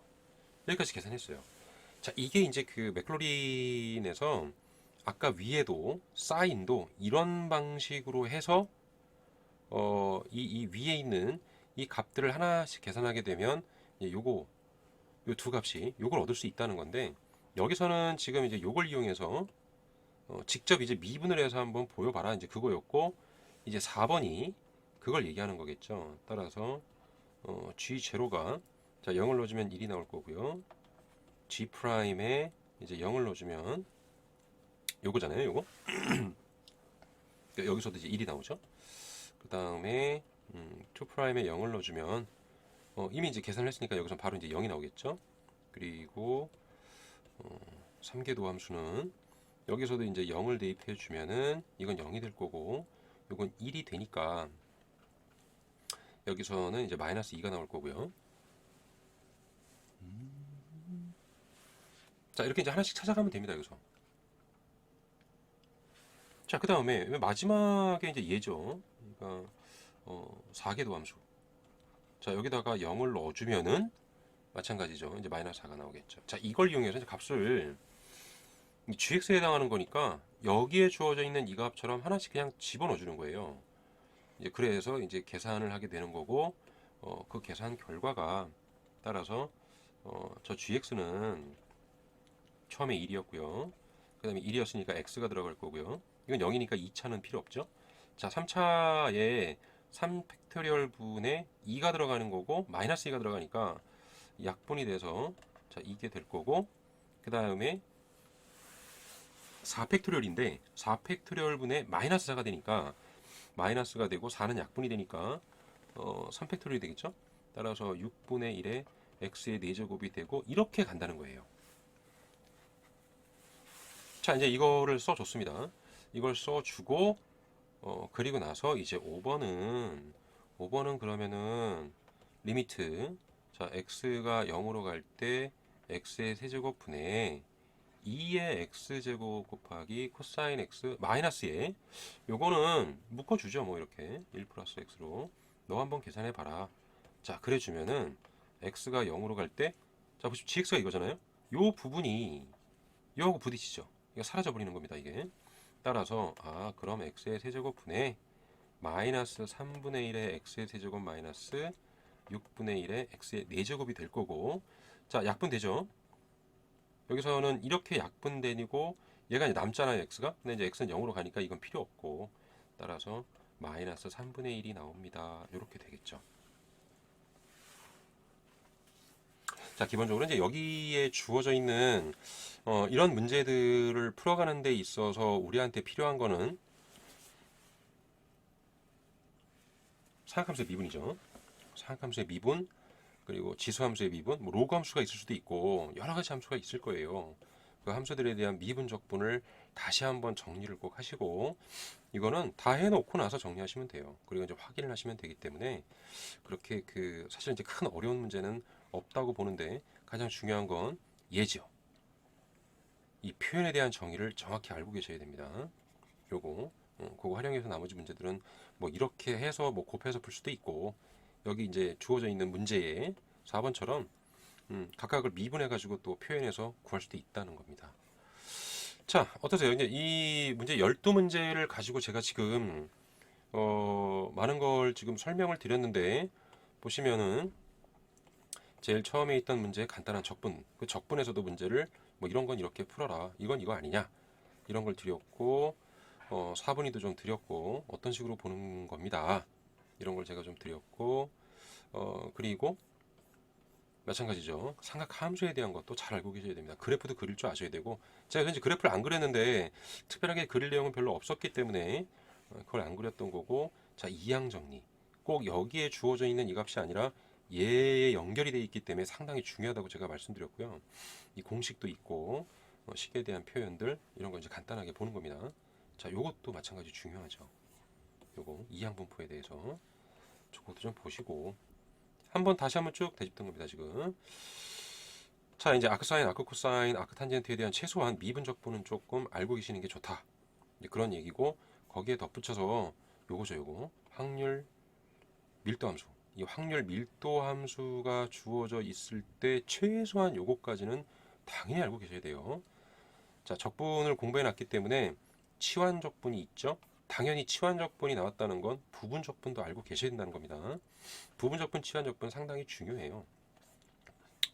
여기까지 계산했어요. 자, 이게 이제 그 맥클로린에서 아까 위에도 사인도 이런 방식으로 해서 이 위에 있는 이 값들을 하나씩 계산하게 되면 요 두 값이 요걸 얻을 수 있다는 건데, 여기서는 지금 이제 요걸 이용해서 직접 이제 미분을 해서 한번 보여봐라 이제 그거였고, 이제 4번이 그걸 얘기하는 거겠죠. 따라서 G0가 자 0을 넣어주면 1이 나올 거고요. G 프라임에 이제 0을 넣어주면 요거잖아요. 요거. 여기서도 이제 1이 나오죠. 그 다음에 2'에 0을 넣어주면 이미 이제 계산을 했으니까 여기서 바로 이제 0이 나오겠죠. 그리고 3개 도함수는 여기서도 이제 0을 대입해 주면은 이건 0이 될 거고 이건 1이 되니까 여기서는 이제 마이너스 2가 나올 거고요. 자, 이렇게 이제 하나씩 찾아가면 됩니다. 여기서. 자, 그 다음에 마지막에 이제 얘죠. 그러니까 4개 도함수. 자, 여기다가 0을 넣어주면은 마찬가지죠. 이제 마이너스 4가 나오겠죠. 자, 이걸 이용해서 이제 값을 gx에 해당하는 거니까 여기에 주어져 있는 이 값처럼 하나씩 그냥 집어넣어 주는 거예요. 이제 그래서 이제 계산을 하게 되는 거고 그 계산 결과가 따라서 저 gx는 처음에 1이었고요. 그 다음에 1이었으니까 x가 들어갈 거고요. 이건 0이니까 2차는 필요 없죠. 자, 3차에 3팩토리얼 분의 2가 들어가는 거고 마이너스 2가 들어가니까 약분이 돼서 자, 이게 될 거고 그 다음에 4팩토리얼인데 4팩토리얼 분의 마이너스 4가 되니까 마이너스가 되고 4는 약분이 되니까 3팩토리얼이 되겠죠. 따라서 6분의 1에 x의 4제곱이 되고 이렇게 간다는 거예요. 자, 이제 이거를 써줬습니다. 이걸 써주고 그리고 나서 이제 5번은 그러면은 리미트 자 x가 0으로 갈 때 x의 세제곱 분의 2의 x제곱 곱하기 코사인 x 마이너스에 요거는 묶어주죠. 뭐 이렇게 1 플러스 x로 너 한번 계산해 봐라. 자, 그래 주면은 x가 0으로 갈 때 자 보시면 gx가 이거잖아요. 요 부분이 요하고 부딪히죠. 이거 사라져 버리는 겁니다. 이게 따라서 그럼 x의 세제곱 분의 마이너스 3분의 1의 x의 세제곱 마이너스 6분의 1의 x의 4제곱이 될 거고 자 약분되죠. 여기서는 이렇게 약분되고 얘가 이제 남잖아요. x가. 근데 이제 x는 0으로 가니까 이건 필요 없고 따라서 마이너스 3분의 1이 나옵니다. 이렇게 되겠죠. 자, 기본적으로 이제 여기에 주어져 있는 이런 문제들을 풀어가는 데 있어서 우리한테 필요한 거는 사각함수의 미분이죠. 사각함수의 미분, 그리고 지수함수의 미분, 뭐 로그 함수가 있을 수도 있고 여러 가지 함수가 있을 거예요. 그 함수들에 대한 미분 적분을 다시 한번 정리를 꼭 하시고 이거는 다 해놓고 나서 정리하시면 돼요. 그리고 이제 확인을 하시면 되기 때문에 그렇게 사실 이제 큰 어려운 문제는 없다고 보는데 가장 중요한 건 예지요. 이 표현에 대한 정의를 정확히 알고 계셔야 됩니다. 요거 그거 활용해서 나머지 문제들은 뭐 이렇게 해서 뭐 곱해서 풀 수도 있고 여기 이제 주어져 있는 문제에 4번처럼 각각을 미분해 가지고 또 표현해서 구할 수도 있다는 겁니다. 자, 어떠세요? 이제 이 문제 12문제를 가지고 제가 지금 많은 걸 지금 설명을 드렸는데 보시면은 제일 처음에 있던 문제 간단한 적분, 그 적분에서도 문제를 뭐 이런 건 이렇게 풀어라, 이건 이거 아니냐 이런 걸 드렸고 4분위도 좀 드렸고 어떤 식으로 보는 겁니다. 이런 걸 제가 좀 드렸고 그리고 마찬가지죠. 삼각 함수에 대한 것도 잘 알고 계셔야 됩니다. 그래프도 그릴 줄 아셔야 되고 제가 현재 그래프를 안 그렸는데 특별하게 그릴 내용은 별로 없었기 때문에 그걸 안 그렸던 거고 자 이항 정리 꼭 여기에 주어져 있는 이 값이 아니라 얘에 연결이 되어 있기 때문에 상당히 중요하다고 제가 말씀드렸고요. 이 공식도 있고 식에 대한 표현들 이런 거 이제 간단하게 보는 겁니다. 자 요것도 마찬가지 중요하죠. 요거 이항 분포에 대해서 저것도 좀 보시고 다시 한번 쭉 되짚던 겁니다, 지금. 자, 이제 아크사인, 아크코사인, 아크탄젠트에 대한 최소한 미분 적분은 조금 알고 계시는 게 좋다. 그런 얘기고, 거기에 덧붙여서 요거죠, 요거. 확률 밀도 함수. 이 확률 밀도 함수가 주어져 있을 때 최소한 요거까지는 당연히 알고 계셔야 돼요. 자, 적분을 공부해 놨기 때문에 치환 적분이 있죠? 당연히 치환 적분이 나왔다는 건 부분 적분도 알고 계셔야 된다는 겁니다. 부분 적분, 치환 적분 상당히 중요해요.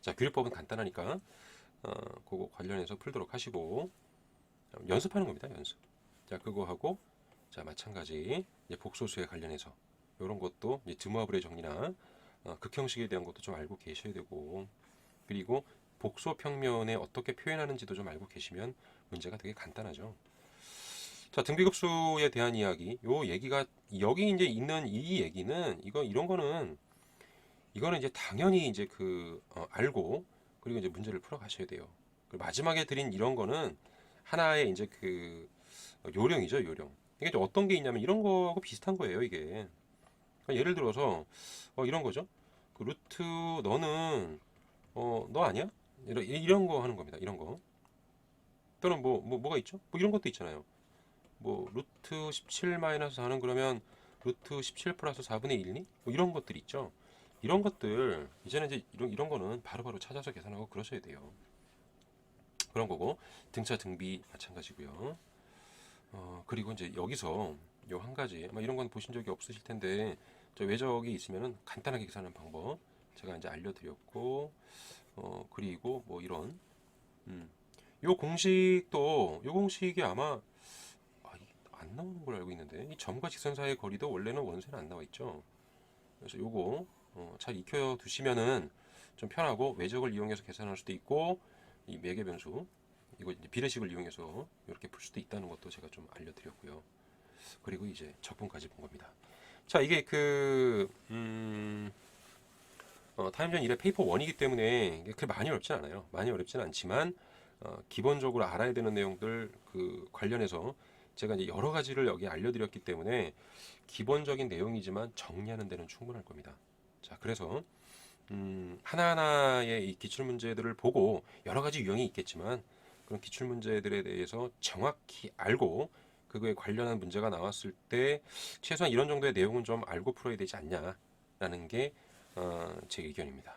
자, 규율법은 간단하니까 그거 관련해서 풀도록 하시고 연습하는 겁니다. 연습. 자, 그거 하고 자, 마찬가지 이제 복소수에 관련해서 이런 것도 이제 드모아블의 정리나 극형식에 대한 것도 좀 알고 계셔야 되고 그리고 복소 평면에 어떻게 표현하는지도 좀 알고 계시면 문제가 되게 간단하죠. 자, 등비급수에 대한 이야기. 요 얘기가 여기 이제 있는 이 얘기는 이런 거는 이거는 이제 당연히 이제 알고 그리고 이제 문제를 풀어 가셔야 돼요. 그리고 마지막에 드린 이런 거는 하나의 이제 요령이죠, 요령. 이게 좀 어떤 게 있냐면 이런 거하고 비슷한 거예요, 이게. 그러니까 예를 들어서 이런 거죠. 그 루트 너는 너 아니야? 이런 거 하는 겁니다. 이런 거. 또는 뭐가 있죠? 뭐 이런 것도 있잖아요. 뭐 루트 17 마이너스 4는 그러면 루트 17 플러스 4분의 1니? 뭐 이런 것들 있죠. 이런 것들 이제는 이제 이런 거는 바로바로 찾아서 계산하고 그러셔야 돼요. 그런 거고 등차 등비 마찬가지고요. 그리고 이제 여기서 요 한 가지 아마 이런 건 보신 적이 없으실 텐데 저 외적이 있으면은 간단하게 계산하는 방법 제가 이제 알려드렸고 그리고 뭐 이런 요 공식도 요 공식이 아마 안 나오는 걸 알고 있는데 이 점과 직선 사이의 거리도 원래는 원세는 안 나와 있죠. 그래서 요거 잘 익혀 두시면은 좀 편하고 외적을 이용해서 계산할 수도 있고 이 매개 변수 이거 이제 비례식을 이용해서 이렇게 풀 수도 있다는 것도 제가 좀 알려드렸고요. 그리고 이제 적분까지 본 겁니다. 자, 이게 타임전 1의 페이퍼 1이기 때문에 이게 그렇게 많이 어렵진 않아요. 많이 어렵진 않지만 기본적으로 알아야 되는 내용들 관련해서 제가 이제 여러 가지를 여기 알려드렸기 때문에 기본적인 내용이지만 정리하는 데는 충분할 겁니다. 자, 그래서 하나하나의 이 기출 문제들을 보고 여러 가지 유형이 있겠지만 그런 기출 문제들에 대해서 정확히 알고 그거에 관련한 문제가 나왔을 때 최소한 이런 정도의 내용은 좀 알고 풀어야 되지 않냐라는 게 제 의견입니다.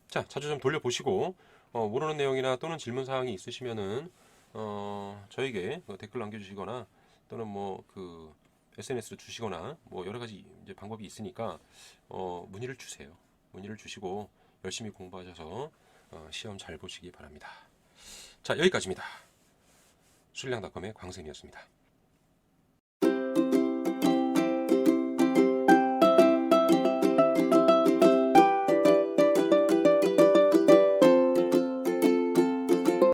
자, 자주 좀 돌려보시고 모르는 내용이나 또는 질문 사항이 있으시면은 저에게 댓글 남겨주시거나 또는 SNS로 주시거나 뭐 여러 가지 이제 방법이 있으니까 문의를 주세요. 문의를 주시고 열심히 공부하셔서 시험 잘 보시기 바랍니다. 자, 여기까지입니다. 술량닷컴의 광쌤이었습니다.